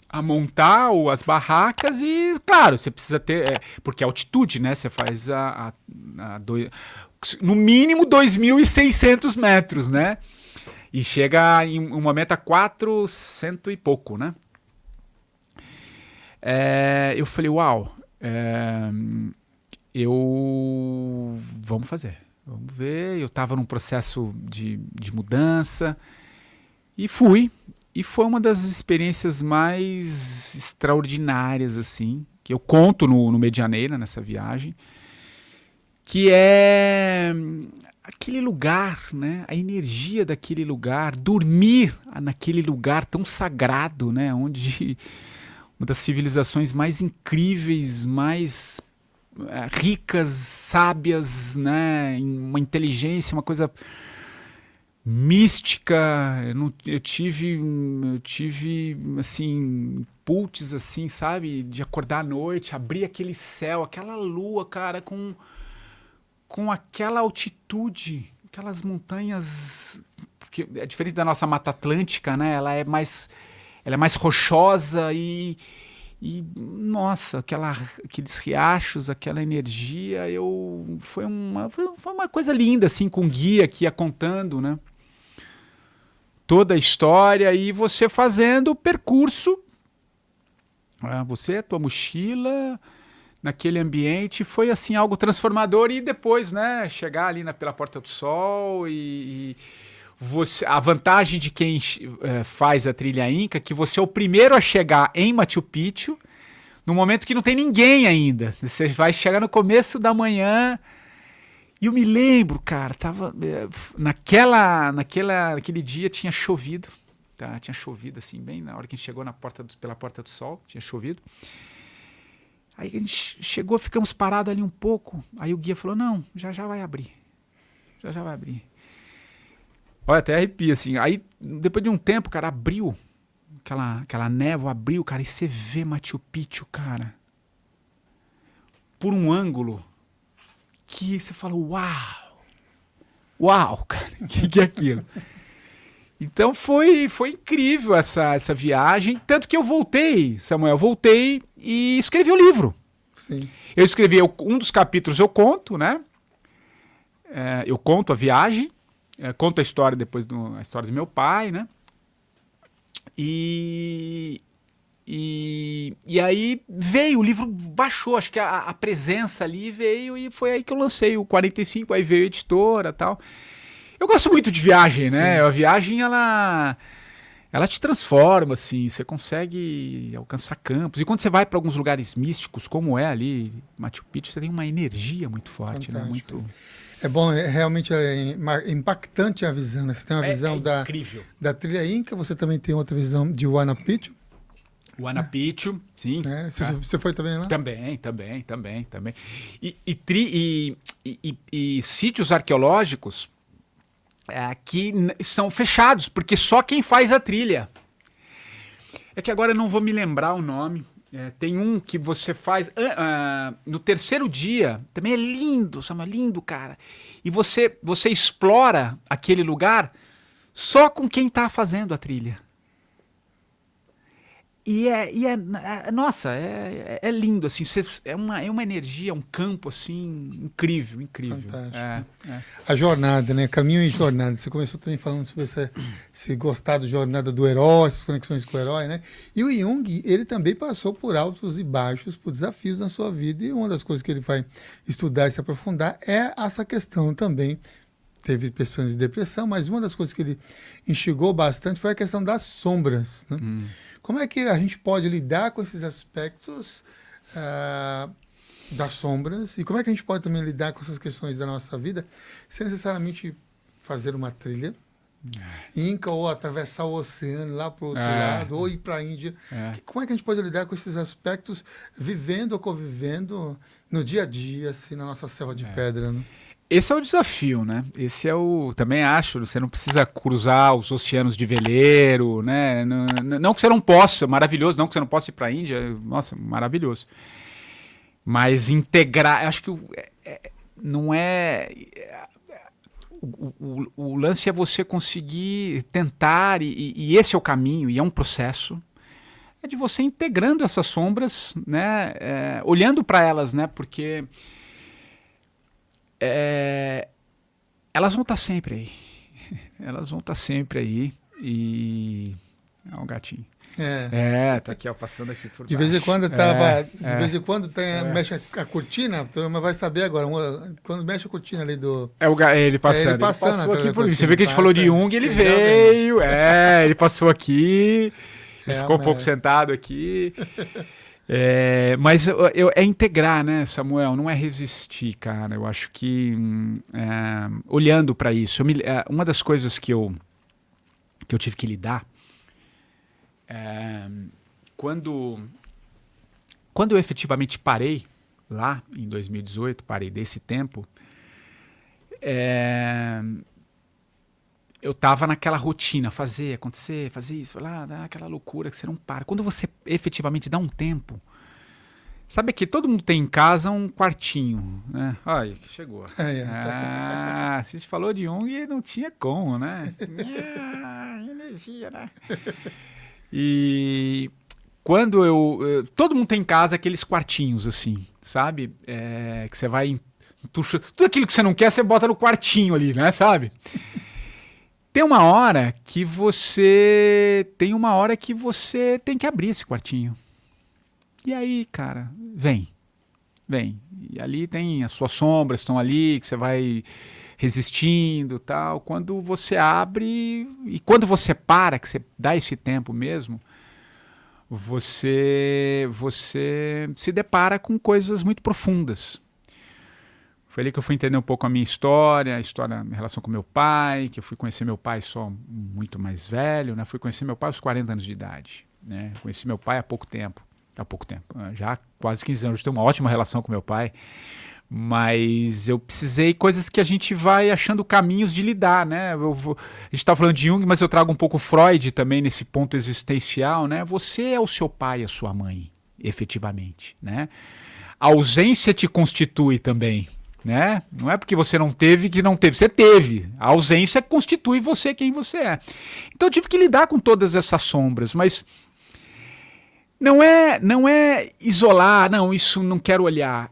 a montar as barracas e, claro, você precisa ter, porque é altitude, né, você faz no mínimo 2.600 metros, né? E chega em um momento a 400 e pouco, né? Eu falei, uau, vamos fazer, vamos ver. Eu estava num processo de mudança e fui. E foi uma das experiências mais extraordinárias, assim, que eu conto no Medianeira, nessa viagem, que é... aquele lugar, né? A energia daquele lugar, dormir naquele lugar tão sagrado, né? Onde uma das civilizações mais incríveis, mais ricas, sábias, né? Uma inteligência, uma coisa mística. Eu tive assim, putz, assim, sabe? De acordar à noite, abrir aquele céu, aquela lua, cara, com aquela altitude, aquelas montanhas, que é diferente da nossa Mata Atlântica, né? Ela é mais rochosa e nossa, aqueles riachos, aquela energia, foi uma coisa linda, assim, com um guia que ia contando, né? Toda a história e você fazendo o percurso, você, a tua mochila... naquele ambiente, foi assim algo transformador. E depois, né, chegar ali pela Porta do Sol e a vantagem de quem faz a trilha Inca é que você é o primeiro a chegar em Machu Picchu no momento que não tem ninguém ainda. Você vai chegar no começo da manhã. E eu me lembro, cara, tava naquele dia tinha chovido, tá? Tinha chovido assim, bem na hora que a gente chegou pela Porta do Sol, tinha chovido. Aí a gente chegou, ficamos parados ali um pouco. Aí o guia falou, não, já vai abrir. Já vai abrir. Olha, até arrepia, assim. Aí, depois de um tempo, cara, abriu aquela névoa abriu, cara, e você vê Machu Picchu, cara, por um ângulo que você fala, uau, cara, o que é aquilo? Então foi incrível essa viagem, tanto que eu voltei, Samuel, e escrevi o livro. Sim. Eu escrevi, um dos capítulos eu conto, né? Eu conto a viagem, conto a história depois a história do meu pai, né? E aí veio, o livro baixou, acho que a presença ali veio e foi aí que eu lancei o 45, aí veio a editora e tal. Eu gosto muito de viagem, né? A viagem, ela te transforma, assim, você consegue alcançar campos. E quando você vai para alguns lugares místicos, como é ali, Machu Picchu, você tem uma energia muito forte, né? Muito... É bom, realmente é impactante a visão, né? Você tem uma visão da trilha Inca, você também tem outra visão de Huayna Picchu. Huayna Picchu, sim. Você foi também lá? Também. E sítios arqueológicos que são fechados, porque só quem faz a trilha. É que agora eu não vou me lembrar o nome. Tem um que você faz no terceiro dia, também é lindo, Samuel, lindo, cara. E você explora aquele lugar só com quem está fazendo a trilha. Nossa, é lindo, assim, é uma energia, um campo, assim, incrível. Fantástico. A jornada, né? Caminho e jornada. Você começou também falando sobre esse gostar da jornada do herói, essas conexões com o herói, né? E o Jung, ele também passou por altos e baixos, por desafios na sua vida, e uma das coisas que ele vai estudar e se aprofundar é essa questão também. Teve questões de depressão, mas uma das coisas que ele instigou bastante foi a questão das sombras, né? Como é que a gente pode lidar com esses aspectos das sombras e como é que a gente pode também lidar com essas questões da nossa vida sem necessariamente fazer uma trilha Inca ou atravessar o oceano lá para o outro lado ou ir para a Índia? Como é que a gente pode lidar com esses aspectos vivendo ou convivendo no dia a dia, assim, na nossa selva de pedra, né? Esse é o desafio, né? Também acho, você não precisa cruzar os oceanos de veleiro, né? Não que você não possa, maravilhoso, não que você não possa ir para a Índia, nossa, maravilhoso. Mas integrar, acho que não é... O lance é você conseguir tentar, e esse é o caminho, e é um processo, é de você integrando essas sombras, né? Olhando para elas, né? Porque... elas vão estar sempre aí. Elas vão estar sempre aí. E... um gatinho. Tá aqui, ó, passando aqui por baixo. De vez em quando vez em quando mexe a cortina, a turma vai saber agora. Quando mexe a cortina ali do... Ele passando. Ele passou aqui por mim. Você vê que a gente falou de Jung, ele veio. Ele passou aqui. Ele ficou um pouco sentado aqui. Mas é integrar, né, Samuel? Não é resistir, cara. Eu acho que olhando para isso, uma das coisas que eu tive que lidar quando eu efetivamente parei lá em 2018, parei desse tempo, eu tava naquela rotina, fazer, acontecer, fazer isso, dá aquela loucura que você não para. Quando você efetivamente dá um tempo, sabe que todo mundo tem em casa um quartinho, né? Olha, que chegou. A gente falou de Jung e não tinha como, né? Energia, né? E quando todo mundo tem em casa aqueles quartinhos, assim, sabe? Que você vai... tudo aquilo que você não quer, você bota no quartinho ali, né? Sabe? Tem uma hora que você tem que abrir esse quartinho. E aí, cara, vem. E ali tem as suas sombras, estão ali, que você vai resistindo, tal. Quando você abre e quando você para, que você dá esse tempo mesmo, você se depara com coisas muito profundas. Foi ali que eu fui entender um pouco a minha história, minha relação com meu pai, que eu fui conhecer meu pai só muito mais velho, né? Fui conhecer meu pai aos 40 anos de idade, né? Conheci meu pai há pouco tempo, já há quase 15 anos, eu tenho uma ótima relação com meu pai, Mas eu precisei coisas que a gente vai achando caminhos de lidar, né? A gente está falando de Jung, mas eu trago um pouco Freud também nesse ponto existencial, né? Você é o seu pai e a sua mãe, efetivamente, né? A ausência te constitui também, né? Não é porque você não teve que não teve, você teve. A ausência constitui você quem você é. Então eu tive que lidar com todas essas sombras, mas não é isolar, não, isso não quero olhar.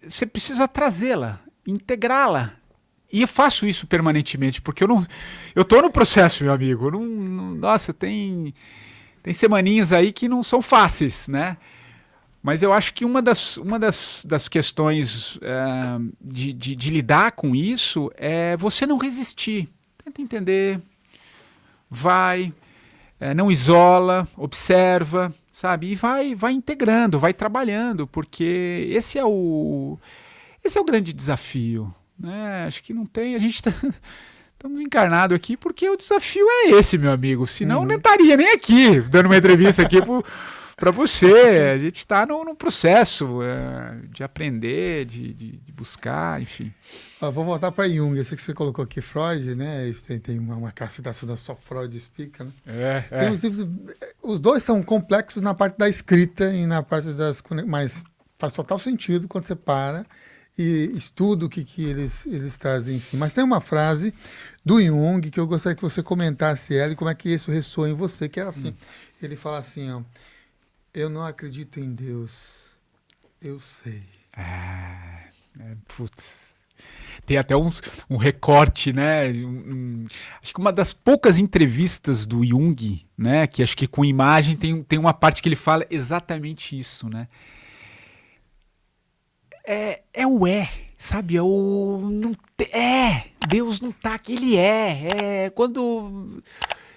Você precisa trazê-la, integrá-la. E eu faço isso permanentemente, porque eu tô no processo, meu amigo. Nossa, tem semaninhas aí que não são fáceis, né? Mas eu acho que uma das questões de lidar com isso é você não resistir. Tenta entender, vai, não isola, observa, sabe? E vai integrando, vai trabalhando, porque esse é o grande desafio, né? Acho que não tem, a gente estamos encarnados aqui porque o desafio é esse, meu amigo. Senão eu não estaria nem aqui dando uma entrevista aqui para você. A gente está num processo de aprender, de buscar, enfim. Vou voltar para Jung. Eu sei que você colocou aqui Freud, né? Tem uma citação da só Freud explica, né? Tem os livros, os dois são complexos na parte da escrita e na parte mas faz total sentido quando você para e estuda o que eles trazem em si. Mas tem uma frase do Jung que eu gostaria que você comentasse ela e como é que isso ressoa em você, que é assim. Ele fala assim, ó: eu não acredito em Deus, eu sei. Putz. Tem até um recorte, né? Acho que uma das poucas entrevistas do Jung, né? Que acho que com imagem tem uma parte que ele fala exatamente isso, né? Sabe? Deus não tá aqui, ele quando...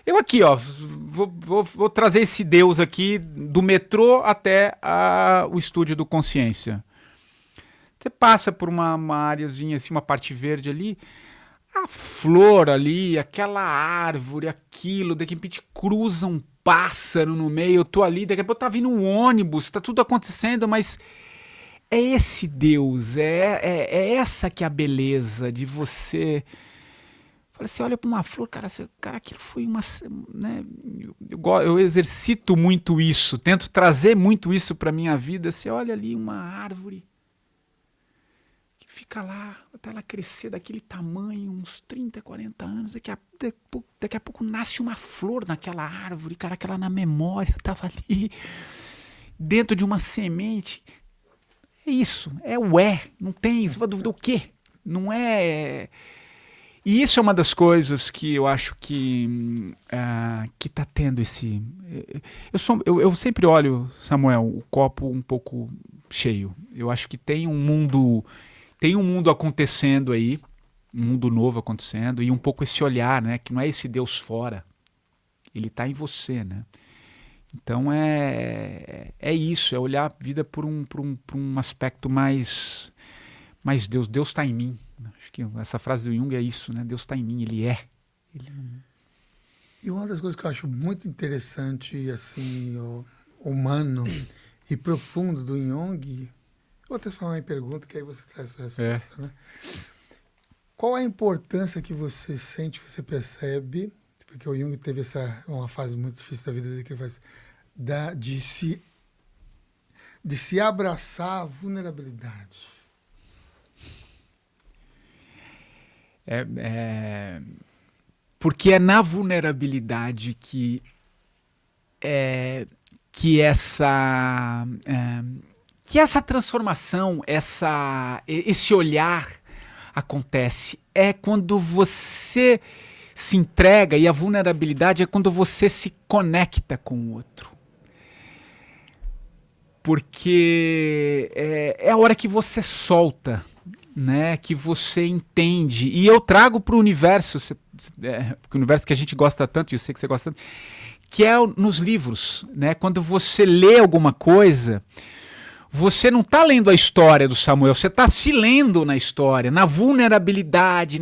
Eu aqui, ó, vou trazer esse Deus aqui do metrô até o estúdio do Consciência. Você passa por uma areazinha, assim, uma parte verde ali, a flor ali, aquela árvore, aquilo, de repente cruza um pássaro no meio, eu tô ali, daqui a pouco tá vindo um ônibus, tá tudo acontecendo, mas é esse Deus, é essa que é a beleza de você... Você olha para uma flor, cara, aquilo foi uma... Né, eu exercito muito isso, tento trazer muito isso para minha vida. Você olha ali uma árvore que fica lá, até ela crescer daquele tamanho, uns 30, 40 anos, daqui a pouco nasce uma flor naquela árvore, cara, aquela na memória estava ali, dentro de uma semente. É isso, não tem, você vai duvidar o quê? Não é... E isso é uma das coisas que eu acho que está tendo esse... Eu sempre olho, Samuel, o copo um pouco cheio. Eu acho que tem um mundo acontecendo aí, um mundo novo acontecendo, e um pouco esse olhar, né? Que não é esse Deus fora, ele está em você, né? Então é isso, é olhar a vida por um aspecto mais Deus está em mim. Acho que essa frase do Jung é isso, né? Deus está em mim, ele é. E uma das coisas que eu acho muito interessante, assim, humano e profundo do Jung, vou transformar em pergunta, que aí você traz a sua resposta, né? Qual a importância que você sente, você percebe, porque o Jung teve uma fase muito difícil da vida dele, que ele faz, de se abraçar a vulnerabilidade? Porque é na vulnerabilidade que essa transformação, esse olhar acontece. É quando você se entrega, e a vulnerabilidade é quando você se conecta com o outro. Porque é a hora que você solta, né, que você entende, e eu trago para o universo, o universo que a gente gosta tanto, e eu sei que você gosta tanto, que é nos livros, né, quando você lê alguma coisa, você não está lendo a história do Samuel, você está se lendo na história, na vulnerabilidade,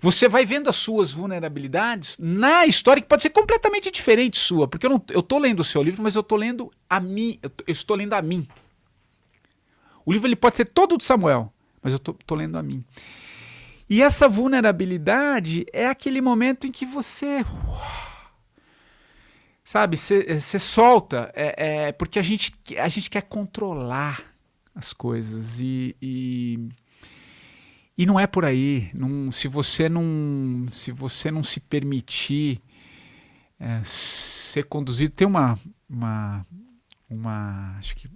você vai vendo as suas vulnerabilidades na história, que pode ser completamente diferente sua, porque eu estou lendo o seu livro, mas eu estou lendo a mim, eu estou lendo a mim. O livro ele pode ser todo do Samuel, mas eu tô lendo a mim. E essa vulnerabilidade é aquele momento em que você... Sabe, você solta, porque a gente quer controlar as coisas e não é por aí. Se você não se permitir ser conduzido, tem uma acho que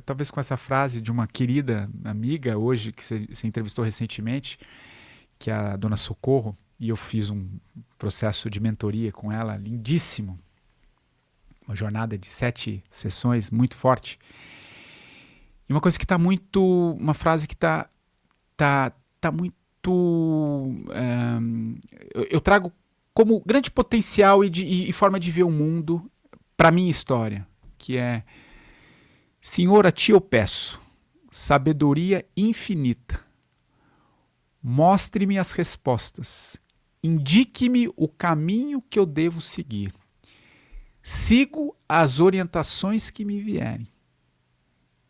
talvez com essa frase de uma querida amiga hoje que você entrevistou recentemente, que é a Dona Socorro, e eu fiz um processo de mentoria com ela, lindíssimo. Uma jornada de 7 sessões, muito forte. E uma coisa que está muito... Uma frase que está muito... eu trago como grande potencial e forma de ver o mundo para a minha história, que é: Senhor, a ti eu peço sabedoria infinita. Mostre-me as respostas. Indique-me o caminho que eu devo seguir. Sigo as orientações que me vierem,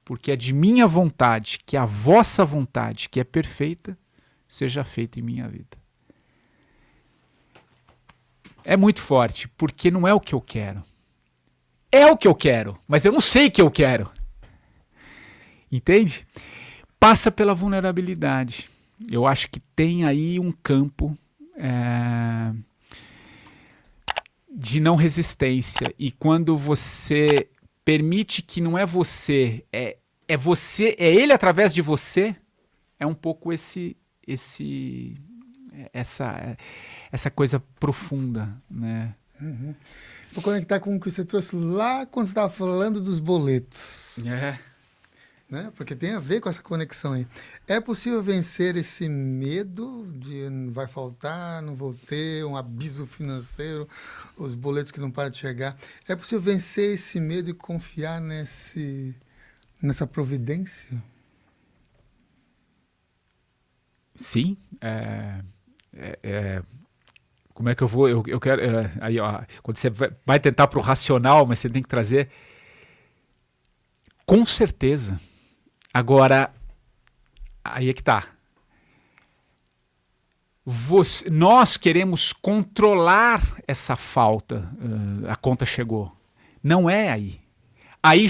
porque é de minha vontade que a vossa vontade, que é perfeita, seja feita em minha vida. É muito forte, porque não é o que eu quero. É o que eu quero, mas eu não sei o que eu quero. Entende? Passa pela vulnerabilidade. Eu acho que tem aí um campo... de não resistência, e quando você permite que não é você, é você, é ele através de você, é um pouco essa coisa profunda, né? Uhum. Vou conectar com o que você trouxe lá quando você estava falando dos boletos. Né? Porque tem a ver com essa conexão aí. É possível vencer esse medo de vai faltar, não vou ter, um abismo financeiro, os boletos que não param de chegar. É possível vencer esse medo e confiar nessa providência? Sim. Como é que eu vou? Eu quero. Aí, ó, quando você vai tentar para o racional, mas você tem que trazer. Com certeza. Agora, aí é que tá. Nós queremos controlar essa falta. A conta chegou. Não é aí. Aí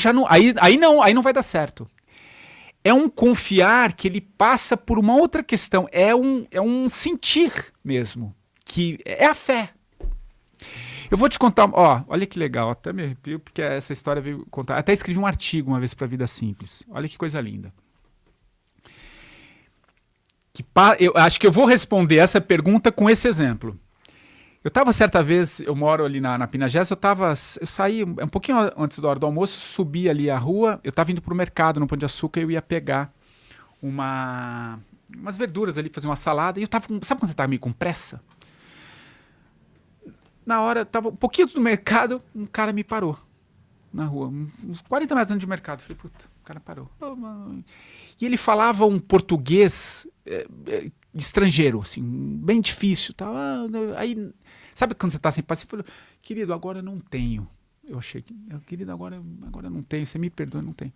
não vai dar certo. É um confiar que ele passa por uma outra questão. É um sentir mesmo. Que é a fé. Eu vou te contar, olha que legal, até me arrepio, porque essa história veio contar. Até escrevi um artigo uma vez para Vida Simples. Olha que coisa linda. Eu acho que eu vou responder essa pergunta com esse exemplo. Eu estava certa vez, eu moro ali na Pinagés, eu saí um pouquinho antes da hora do almoço, subi ali a rua, eu estava indo para o mercado, no Pão de Açúcar, eu ia pegar umas verduras ali, fazer uma salada, e eu tava, sabe quando você tá meio com pressa? Na hora, tava um pouquinho do mercado, um cara me parou na rua, uns 40 metros antes do mercado. Falei, puta, o cara parou. E ele falava um português estrangeiro, assim, bem difícil. Tá? Aí, sabe quando você tá sem paciência? Você falou, querido, agora eu não tenho. Eu achei que, querido, agora eu não tenho, você me perdoa, eu não tenho.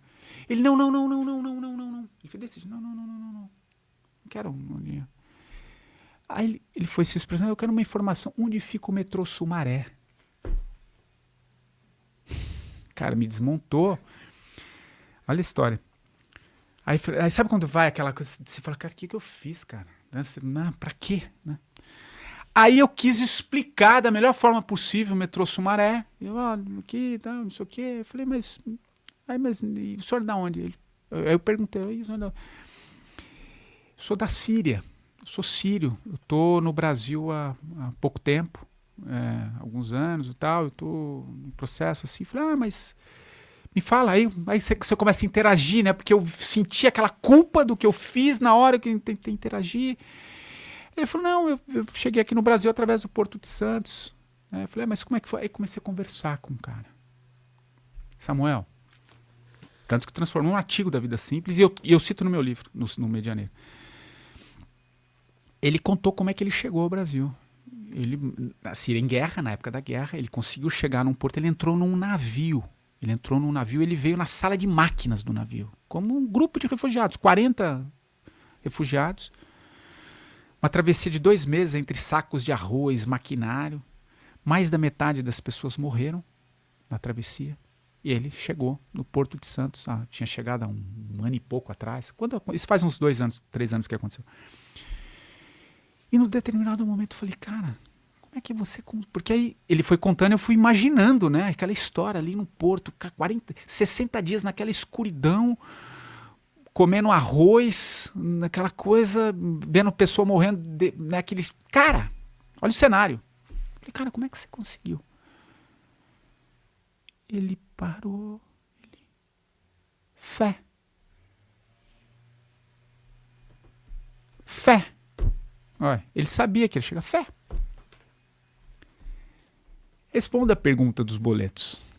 Ele, não. Ele foi desse jeito, não quero um dinheiro. Aí ele foi se expressando, eu quero uma informação, onde fica o metrô Sumaré? Cara, me desmontou. Olha a história. Aí sabe quando vai aquela coisa, você fala, cara, o que eu fiz, cara? Pra quê? Né? Aí eu quis explicar da melhor forma possível o metrô Sumaré. Eu, aqui, tá, não sei o quê. Eu falei, mas e o senhor é da onde? Aí eu perguntei, o senhor é da onde? Sou da Síria. Sou sírio, eu estou no Brasil há pouco tempo, alguns anos e tal, eu estou no processo assim, falei, mas me fala, aí você começa a interagir, né, porque eu senti aquela culpa do que eu fiz na hora que eu tentei interagir. Ele falou, não, eu cheguei aqui no Brasil através do Porto de Santos. Eu falei, mas como é que foi? Aí comecei a conversar com o cara. Samuel, tanto que transformou um artigo da Vida Simples, e eu cito no meu livro, no Medianeiro. Ele contou como é que ele chegou ao Brasil. A Síria em guerra, na época da guerra, ele conseguiu chegar num porto, ele entrou num navio, ele veio na sala de máquinas do navio, como um grupo de refugiados, 40 refugiados. Uma travessia de 2 meses entre sacos de arroz, maquinário. Mais da metade das pessoas morreram na travessia. E ele chegou no Porto de Santos. Tinha chegado há um ano e pouco atrás. Isso faz uns 2 anos, 3 anos que aconteceu. E num determinado momento eu falei, cara, como é que você... Porque aí ele foi contando, eu fui imaginando, né? Aquela história ali no Porto, 60 dias naquela escuridão, comendo arroz, naquela coisa, vendo pessoa morrendo, naquele... Cara, olha o cenário. Eu falei, cara, como é que você conseguiu? Ele parou. Fé. Fé. Olha, ele sabia que ele chega. Fé. Responda a pergunta dos boletos.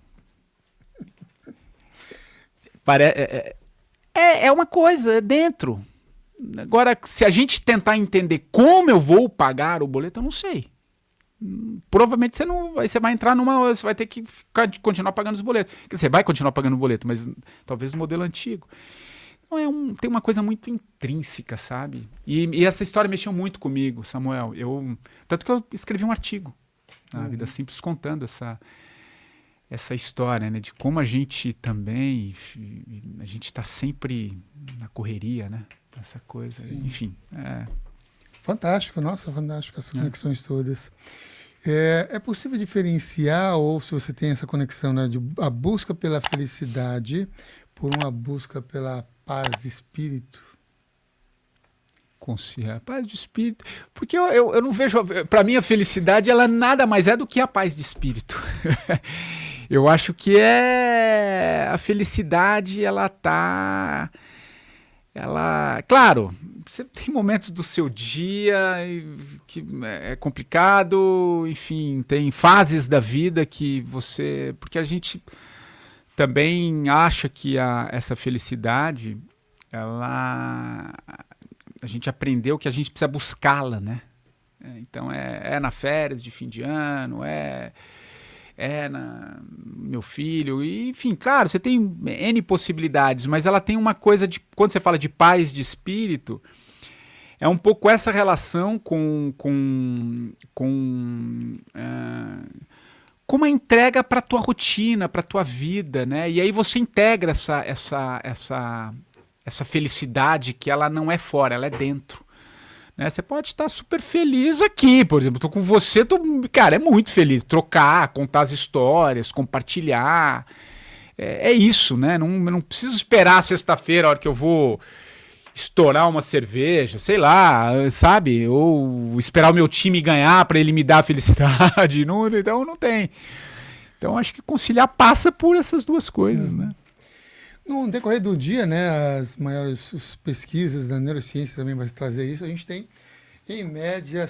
É uma coisa, é dentro. Agora, se a gente tentar entender como eu vou pagar o boleto, eu não sei. Provavelmente você vai entrar você vai ter que continuar pagando os boletos. Você vai continuar pagando o boleto, mas talvez no modelo antigo. Então tem uma coisa muito intrínseca, sabe? E essa história mexeu muito comigo, Samuel. Tanto que eu escrevi um artigo na Vida Simples contando essa história, né? De como a gente também, a gente está sempre na correria, né? Essa coisa, sim. Enfim. Fantástico, nossa, fantástico essas conexões todas. É possível diferenciar, ou se você tem essa conexão, né, de a busca pela felicidade por uma busca pela paz de espírito? Paz de espírito. Porque eu não vejo... Para mim, a felicidade, ela nada mais é do que a paz de espírito. Eu acho que a felicidade, claro, você tem momentos do seu dia que é complicado, enfim, tem fases da vida que você... Porque a gente também acha que essa felicidade, a gente aprendeu que a gente precisa buscá-la, né? Então na férias de fim de ano, meu filho, e, enfim, claro, você tem N possibilidades, mas ela tem uma coisa de, quando você fala de paz de espírito, é um pouco essa relação com uma entrega para a tua rotina, para a tua vida, né? E aí você integra essa felicidade que ela não é fora, ela é dentro. Né? Você pode estar super feliz aqui, por exemplo, estou com você, cara, é muito feliz, trocar, contar as histórias, compartilhar, é isso, né? Não preciso esperar sexta-feira, a hora que eu vou estourar uma cerveja, sei lá, sabe? Ou esperar o meu time ganhar para ele me dar a felicidade, então não tem. Então acho que conciliar passa por essas duas coisas, né? No decorrer do dia, né, as maiores pesquisas da neurociência também vai trazer isso. A gente tem, em média,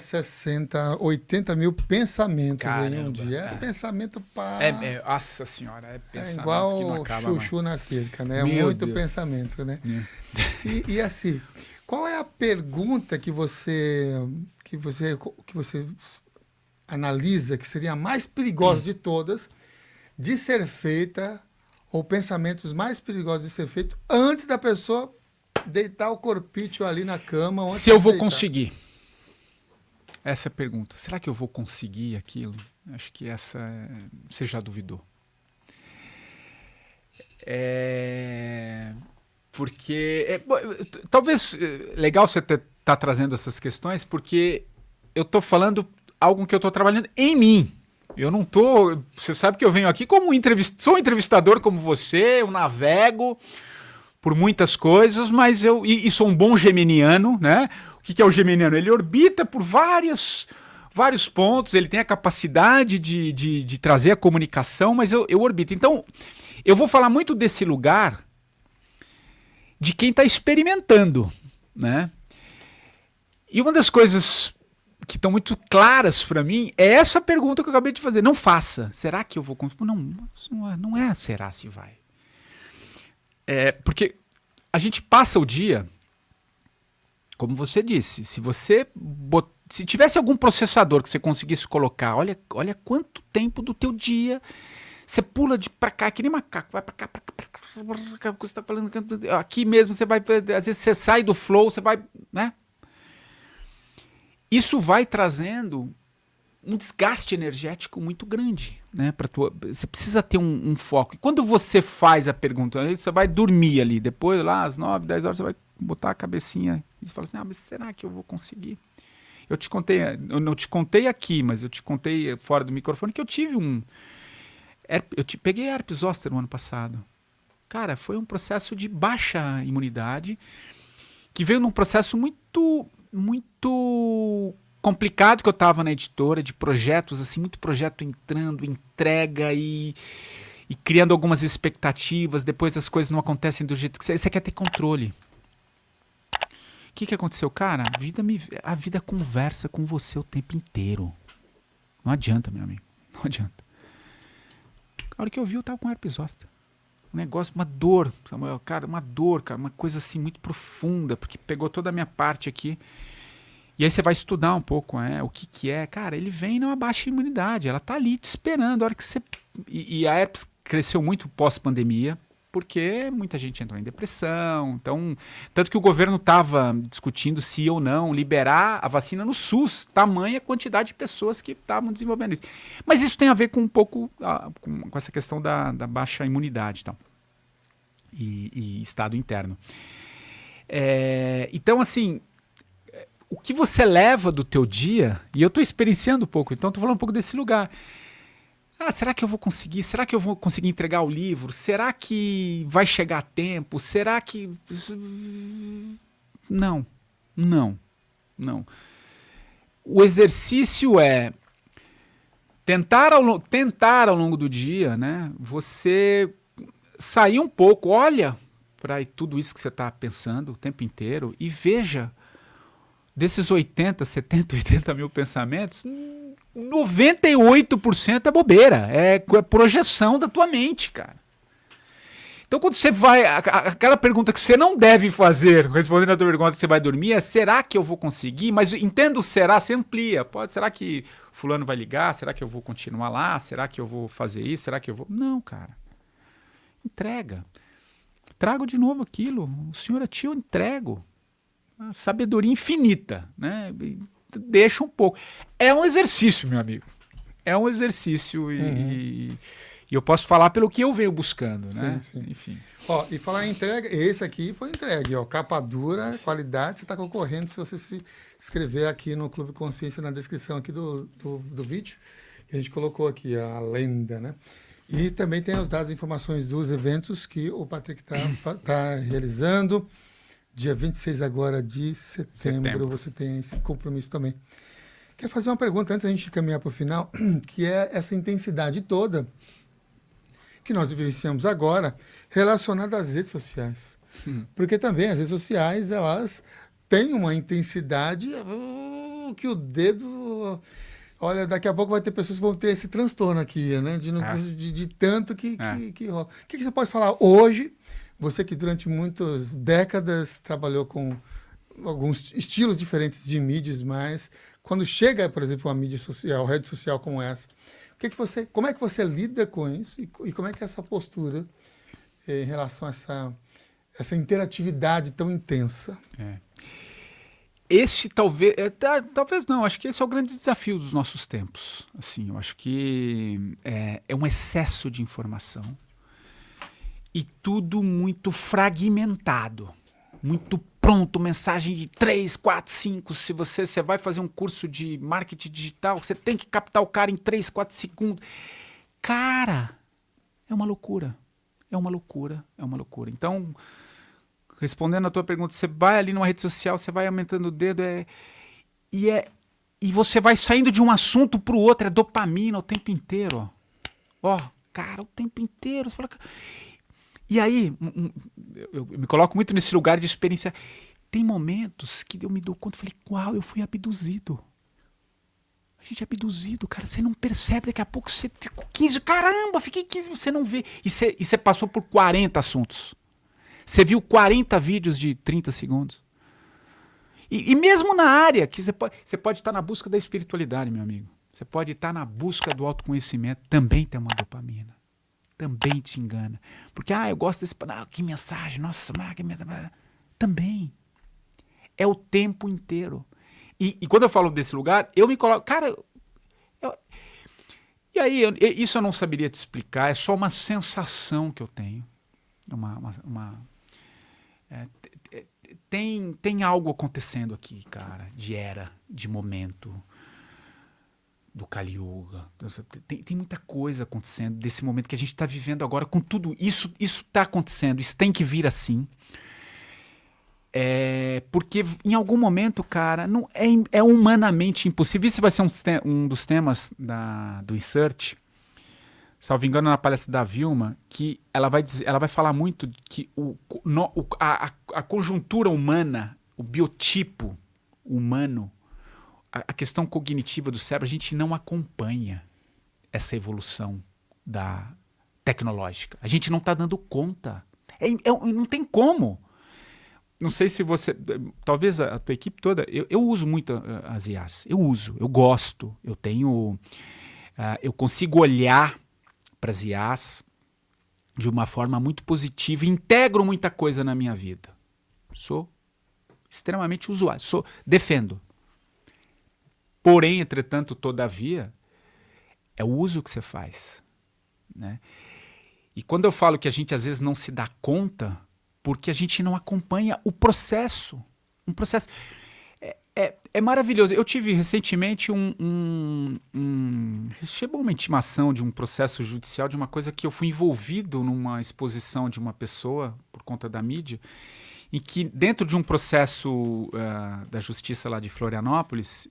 80 mil pensamentos em um dia. Pensamento para... Nossa senhora, é pensamento igual que não acaba chuchu na cerca, né? Meu Muito Deus. pensamento, né? E assim, qual é a pergunta que você analisa que seria a mais perigosa de todas de ser feita, ou pensamentos mais perigosos de ser feito antes da pessoa deitar o corpício ali na cama? Se eu vou conseguir. Essa é a pergunta. Será que eu vou conseguir aquilo? Acho que você já duvidou. Porque... talvez legal você tá trazendo essas questões, porque eu estou falando algo que eu estou trabalhando em mim. Eu não tô... Você sabe que eu venho aqui como sou um entrevistador como você, eu navego por muitas coisas, mas e sou um bom geminiano, né? O que é o geminiano? Ele orbita por vários pontos, ele tem a capacidade de trazer a comunicação, mas eu orbito. Então, eu vou falar muito desse lugar de quem está experimentando, né? E uma das coisas que estão muito claras para mim é essa pergunta que eu acabei de fazer. Não faça. Será que eu vou conseguir? Não é será se vai. Porque a gente passa o dia, como você disse, se tivesse algum processador que você conseguisse colocar, olha quanto tempo do teu dia você pula de pra cá, que nem macaco, vai pra cá, Você tá falando, aqui mesmo você vai, às vezes você sai do flow, você vai, né? Isso vai trazendo um desgaste energético muito grande, né? Você precisa ter um foco. E quando você faz a pergunta, você vai dormir ali, depois lá às 9, 10 horas você vai botar a cabecinha e você fala assim, mas será que eu vou conseguir? Eu não te contei aqui, mas eu te contei fora do microfone que eu tive peguei herpes zoster no ano passado. Cara, foi um processo de baixa imunidade que veio num processo muito complicado que eu estava na editora, de projetos, assim, muito projeto entrando, entrega e criando algumas expectativas, depois as coisas não acontecem do jeito que você quer ter controle. O que aconteceu? Cara, a vida conversa com você o tempo inteiro. Não adianta, meu amigo. Não adianta. A hora que eu vi, eu tava com herpes zoster. Um negócio, uma dor, Samuel, cara, uma coisa assim muito profunda, porque pegou toda a minha parte aqui. E aí você vai estudar um pouco, o que é. Cara, ele vem numa baixa imunidade, ela tá ali te esperando. A hora que você... E a herpes cresceu muito pós-pandemia, porque muita gente entrou em depressão. Então, tanto que o governo estava discutindo se ou não liberar a vacina no SUS, tamanha quantidade de pessoas que estavam desenvolvendo isso. Mas isso tem a ver com um pouco com essa questão da baixa imunidade e estado interno. Então, assim, o que você leva do teu dia, e eu estou experienciando um pouco, então estou falando um pouco desse lugar. Será que eu vou conseguir? Será que eu vou conseguir entregar o livro? Será que vai chegar a tempo? Será que... Não. O exercício é tentar ao longo do dia, né? Você sair um pouco, olha para tudo isso que você está pensando o tempo inteiro e veja desses 80, 70, 80 mil pensamentos... 98% é bobeira, é projeção da tua mente, cara. Então quando você vai, aquela pergunta que você não deve fazer, respondendo a tua pergunta que você vai dormir, é será que eu vou conseguir? Mas entendo será, você amplia. Será que fulano vai ligar? Será que eu vou continuar lá? Será que eu vou fazer isso? Será que eu vou... Não, cara. Entrega. Trago de novo aquilo. O Senhor é tio, eu entrego. A sabedoria infinita, né? Deixa um pouco. É um exercício, meu amigo. É um exercício e eu posso falar pelo que eu venho buscando, né? Sim. Enfim. E falar em entrega, esse aqui foi entregue, capa dura, qualidade, você está concorrendo se você se inscrever aqui no Clube Consciência na descrição aqui do vídeo, que a gente colocou aqui, a lenda, né? E também tem os dados e informações dos eventos que o Patrick tá realizando. Dia 26 agora de setembro, você tem esse compromisso também. Quero fazer uma pergunta antes da gente caminhar para o final, que é essa intensidade toda que nós vivenciamos agora relacionada às redes sociais. Porque também as redes sociais, elas têm uma intensidade que o dedo... Olha, daqui a pouco vai ter pessoas que vão ter esse transtorno aqui, né? De tanto que rola. O que você pode falar hoje? Você que durante muitas décadas trabalhou com alguns estilos diferentes de mídias, mas quando chega, por exemplo, uma mídia social, rede social como essa, como é que você lida com isso e como é que é essa postura em relação a essa interatividade tão intensa? Esse talvez não, acho que esse é o grande desafio dos nossos tempos. Assim, eu acho que é um excesso de informação. E tudo muito fragmentado, muito pronto, mensagem de 3, 4, 5. Se você vai fazer um curso de marketing digital, você tem que captar o cara em 3, 4 segundos. Cara, é uma loucura. Então, respondendo a tua pergunta, você vai ali numa rede social, você vai aumentando o dedo, e você vai saindo de um assunto para o outro, é dopamina o tempo inteiro. Cara, o tempo inteiro. Você fala... E aí, eu me coloco muito nesse lugar de experiência. Tem momentos que eu me dou conta e falei, uau, eu fui abduzido. A gente é abduzido, cara. Você não percebe, daqui a pouco você ficou 15, caramba, fiquei 15, você não vê. E você passou por 40 assuntos. Você viu 40 vídeos de 30 segundos. E mesmo na área, que você pode estar na busca da espiritualidade, meu amigo. Você pode estar na busca do autoconhecimento, também tem uma dopamina. também te engana. Porque, eu gosto desse... que mensagem, nossa, que mensagem. Também. É o tempo inteiro. E quando eu falo desse lugar, eu me coloco... Cara, e aí, isso eu não saberia te explicar, é só uma sensação que eu tenho. Tem algo acontecendo aqui, cara, de era, de momento, do Kali Yuga. Tem muita coisa acontecendo desse momento que a gente está vivendo agora, com tudo isso está acontecendo, isso tem que vir assim. Porque em algum momento, cara, não é humanamente impossível. Isso vai ser um dos temas do Insert, salvo engano, na palestra da Vilma, que ela vai falar muito que a conjuntura humana, o biotipo humano, a questão cognitiva do cérebro, a gente não acompanha essa evolução tecnológica. A gente não está dando conta. Não tem como. Não sei se você... Talvez a tua equipe toda... Eu uso muito as IAs. Eu gosto. Eu consigo olhar para as IAs de uma forma muito positiva e integro muita coisa na minha vida. Sou extremamente usuário. Defendo. Porém, entretanto, todavia, é o uso que você faz. Né? E quando eu falo que a gente às vezes não se dá conta... porque a gente não acompanha o processo. Um processo. É maravilhoso. Eu tive recentemente chegou uma intimação de um processo judicial, de uma coisa que eu fui envolvido numa exposição de uma pessoa, por conta da mídia, em que dentro de um processo da justiça lá de Florianópolis,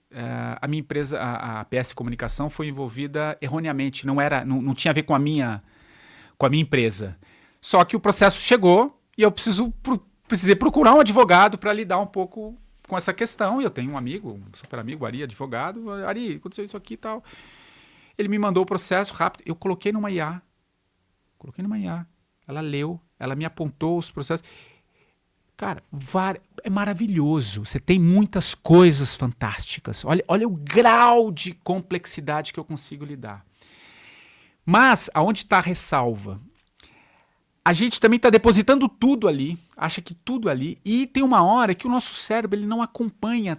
a minha empresa, a PS Comunicação, foi envolvida erroneamente. Não tinha a ver com a minha empresa. Só que o processo chegou, e eu precisei procurar um advogado para lidar um pouco com essa questão. E eu tenho um amigo, um super amigo, Ari, advogado. Ari, aconteceu isso aqui e tal. Ele me mandou o processo rápido. Eu coloquei numa IA. Ela leu, ela me apontou os processos. Cara, é maravilhoso. Você tem muitas coisas fantásticas. Olha o grau de complexidade que eu consigo lidar. Mas, aonde está a ressalva? A gente também está depositando tudo ali, acha que tudo ali, e tem uma hora que o nosso cérebro ele não acompanha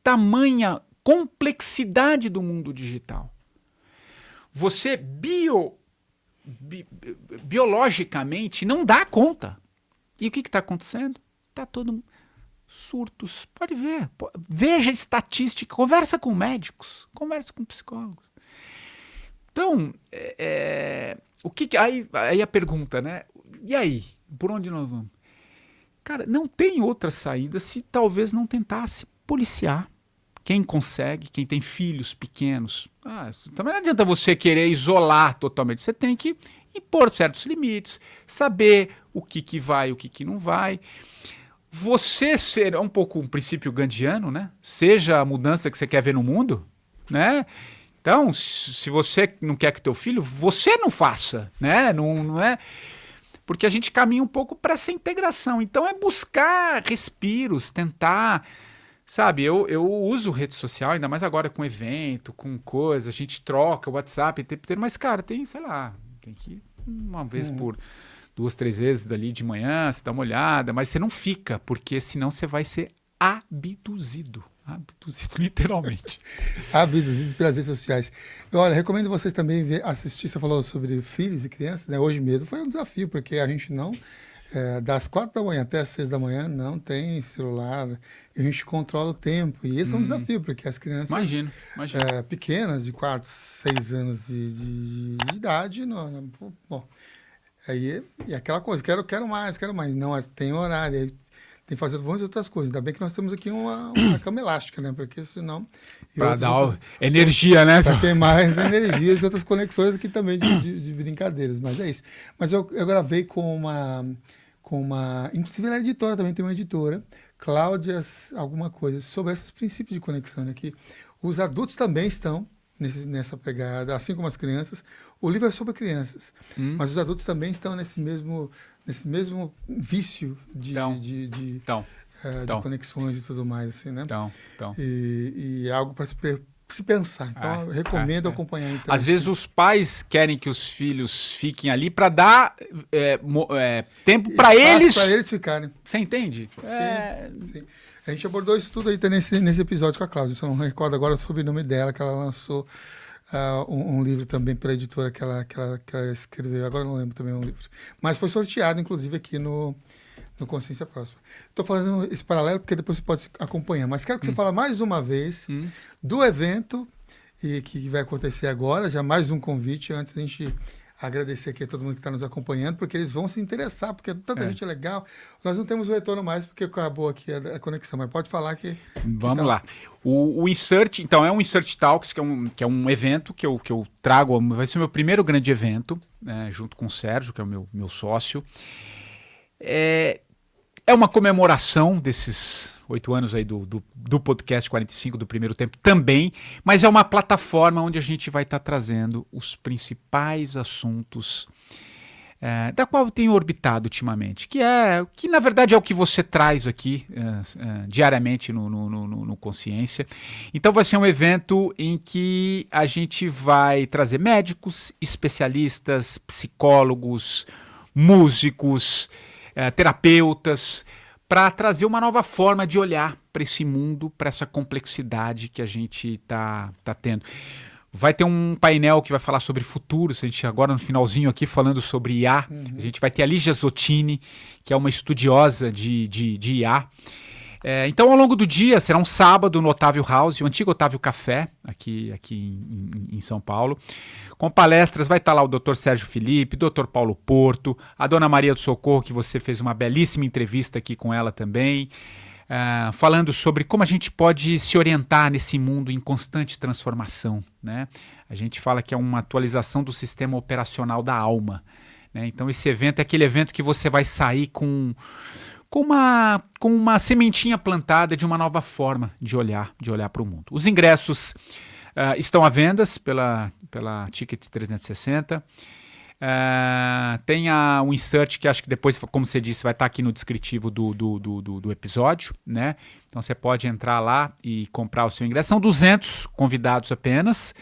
tamanha complexidade do mundo digital. Você biologicamente não dá conta. E o que está acontecendo? Está todo surtos. Pode ver. Veja estatística, conversa com médicos, conversa com psicólogos. Então, aí a pergunta, né? E aí? Por onde nós vamos? Cara, não tem outra saída se talvez não tentasse policiar. Quem consegue, quem tem filhos pequenos. Também não adianta você querer isolar totalmente. Você tem que impor certos limites, saber o que vai e o que não vai. Você ser um pouco um princípio gandiano, né? Seja a mudança que você quer ver no mundo, né? Então, se você não quer que teu filho, você não faça, né? Não é... Porque a gente caminha um pouco para essa integração. Então é buscar respiros, tentar... Sabe, eu uso rede social, ainda mais agora com evento, com coisa, a gente troca o WhatsApp, mas, cara, tem que ir uma vez por 2, 3 vezes dali de manhã, você dá uma olhada, mas você não fica, porque senão você vai ser abduzido. Abduzido, literalmente. Abduzido pelas redes sociais. Olha, recomendo vocês também assistir, você falou sobre filhos e crianças, né? Hoje mesmo foi um desafio, porque a gente não, das 4 da manhã até as 6 da manhã, não tem celular, e a gente controla o tempo, e esse é um desafio, porque as crianças imagino. Pequenas, de 4, 6 anos de idade, bom, aí é aquela coisa, quero mais, não, tem horário, aí tem que fazer um monte de outras coisas. Ainda bem que nós temos aqui uma cama elástica, né? Porque senão... Para dar energia, né? Para ter mais energia e outras conexões aqui também de brincadeiras. Mas é isso. Mas eu gravei com uma... Inclusive ela é editora também, tem uma editora, Cláudia alguma coisa, sobre esses princípios de conexão, né? Que os adultos também estão nessa pegada, assim como as crianças. O livro é sobre crianças, mas os adultos também estão nesse mesmo vício de conexões e tudo mais, assim, né? Então. E é algo para se pensar. Então, eu recomendo acompanhar. Então, às vezes os pais querem que os filhos fiquem ali para dar tempo para eles. Para eles ficarem. Você entende? Sim. A gente abordou isso tudo aí nesse episódio com a Cláudia. Só não recordo agora sobre o nome dela, que ela lançou um livro também pela editora que ela escreveu. Agora eu não lembro também o livro. Mas foi sorteado, inclusive, aqui no Consciência Próspera. Estou fazendo esse paralelo porque depois você pode acompanhar. Mas quero que você fale mais uma vez do evento que vai acontecer agora. Já mais um convite antes da gente agradecer aqui a todo mundo que está nos acompanhando, porque eles vão se interessar, porque tanta gente é legal. Nós não temos o retorno mais porque acabou aqui a conexão, mas pode falar que... Vamos lá. O Insert, então, é um Insert Talks, que é um evento que eu trago, vai ser o meu primeiro grande evento, junto com o Sérgio, que é o meu sócio. É uma comemoração desses 8 anos aí do podcast 45, do primeiro tempo também, mas é uma plataforma onde a gente vai estar trazendo os principais assuntos da qual eu tenho orbitado ultimamente, que na verdade é o que você traz aqui diariamente no Consciência. Então vai ser um evento em que a gente vai trazer médicos, especialistas, psicólogos, músicos, terapeutas, para trazer uma nova forma de olhar para esse mundo, para essa complexidade que a gente tá tendo. Vai ter um painel que vai falar sobre futuro, a gente agora no finalzinho aqui falando sobre IA, a gente vai ter a Lígia Zottini, que é uma estudiosa de IA. Então, ao longo do dia, será um sábado no Otávio House, o antigo Otávio Café, aqui em São Paulo. Com palestras, vai estar lá o Dr. Sérgio Felipe, Dr. Paulo Porto, a Dona Maria do Socorro, que você fez uma belíssima entrevista aqui com ela também, falando sobre como a gente pode se orientar nesse mundo em constante transformação, né? A gente fala que é uma atualização do sistema operacional da alma, né? Então, esse evento é aquele evento que você vai sair com uma sementinha plantada de uma nova forma de olhar para o mundo. Os ingressos estão à venda pela Ticket 360. Tem um insert que acho que depois, como você disse, vai estar aqui no descritivo do episódio, né? Então você pode entrar lá e comprar o seu ingresso. São 200 convidados apenas.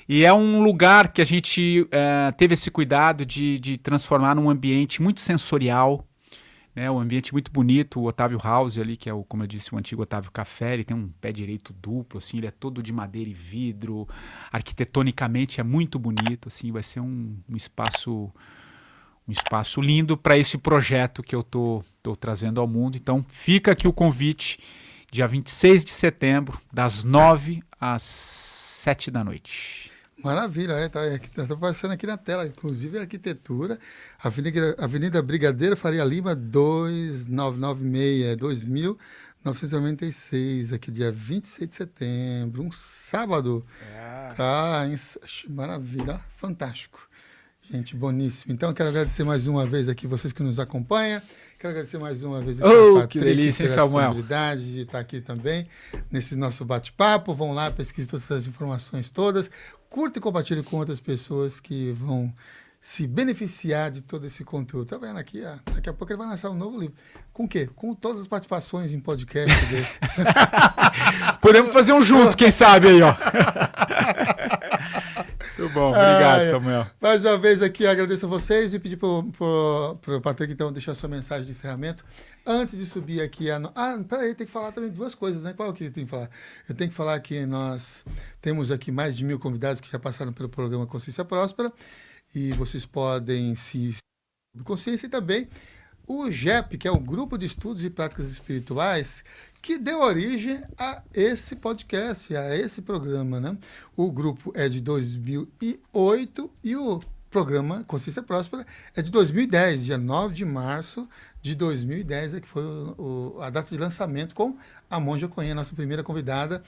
E é um lugar que a gente teve esse cuidado de transformar num ambiente muito sensorial, né, um ambiente muito bonito. O Otávio House ali, que é, como eu disse, o antigo Otávio Café, ele tem um pé direito duplo, assim, ele é todo de madeira e vidro, arquitetonicamente é muito bonito, assim, vai ser um espaço lindo para esse projeto que eu tô trazendo ao mundo. Então fica aqui o convite, dia 26 de setembro, das 9 às 7 da noite. Maravilha, tá aparecendo aqui na tela, inclusive a arquitetura, Avenida Brigadeiro Faria Lima 2996, 2996, aqui dia 26 de setembro, um sábado. Maravilha, fantástico. Gente, boníssimo. Então, eu quero agradecer mais uma vez aqui vocês que nos acompanham. Quero agradecer mais uma vez aqui ao Patrick, que delícia, pela Samuel. disponibilidade de estar aqui também nesse nosso bate-papo. Vão lá, pesquisem todas essas informações todas. Curta e compartilhe com outras pessoas que vão se beneficiar de todo esse conteúdo. Tá vendo aqui? Daqui a pouco ele vai lançar um novo livro. Com o quê? Com todas as participações em podcast dele. Podemos fazer um junto, quem sabe aí, ó. Muito bom, obrigado, Samuel. Mais uma vez aqui, agradeço a vocês e pedir para o Patrick, então, deixar sua mensagem de encerramento. Antes de subir aqui... peraí, tem que falar também duas coisas, né? Qual que eu tenho que falar? Eu tenho que falar que nós temos aqui mais de 1.000 convidados que já passaram pelo programa Consciência Próspera e vocês podem se... Consciência e também o GEP, que é o Grupo de Estudos e Práticas Espirituais, que deu origem a esse podcast, a esse programa, né? O grupo é de 2008 e o programa Consciência Próspera é de 2010, dia 9 de março de 2010, que foi a data de lançamento com a Monja Cohen, nossa primeira convidada.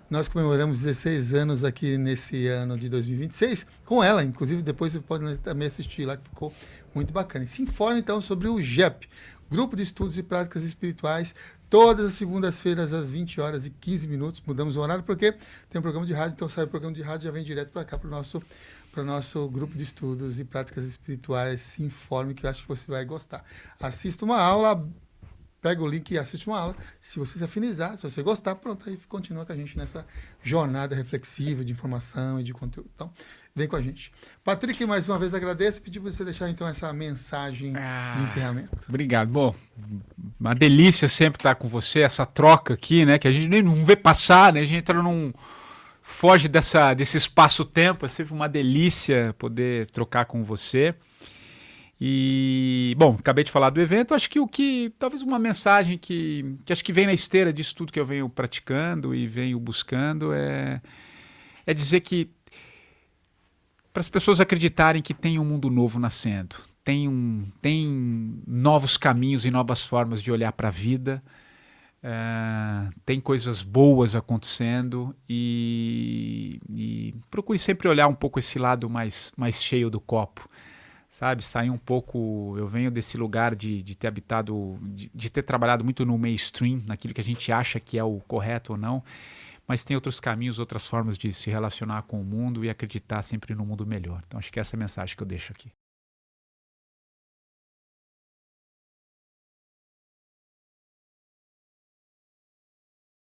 Nós comemoramos 16 anos aqui nesse ano de 2026 com ela, inclusive depois você pode também assistir lá, que ficou muito bacana. E se informe então sobre o GEP, Grupo de Estudos e Práticas Espirituais, todas as segundas-feiras às 20h15. Mudamos o horário porque tem um programa de rádio, então sai o programa de rádio e já vem direto para cá, para o nosso grupo de estudos e práticas espirituais. Se informe, que eu acho que você vai gostar. Assista uma aula pega o link e assiste uma aula. Se você se afinizar, se você gostar, pronto, aí continua com a gente nessa jornada reflexiva de informação e de conteúdo. Então, vem com a gente. Patrick, mais uma vez agradeço e pedir para você deixar então essa mensagem de encerramento. Obrigado. Bom, uma delícia sempre estar com você, essa troca aqui, né? Que a gente nem não vê passar, né? A gente entra foge desse espaço-tempo, é sempre uma delícia poder trocar com você. E, bom, acabei de falar do evento, acho que talvez uma mensagem que acho que vem na esteira disso tudo que eu venho praticando e venho buscando é dizer que para as pessoas acreditarem que tem um mundo novo nascendo, tem novos caminhos e novas formas de olhar para a vida, tem coisas boas acontecendo e procure sempre olhar um pouco esse lado mais cheio do copo. Sabe, sair um pouco, eu venho desse lugar de ter habitado, de ter trabalhado muito no mainstream, naquilo que a gente acha que é o correto ou não, mas tem outros caminhos, outras formas de se relacionar com o mundo e acreditar sempre no mundo melhor. Então acho que essa é a mensagem que eu deixo aqui.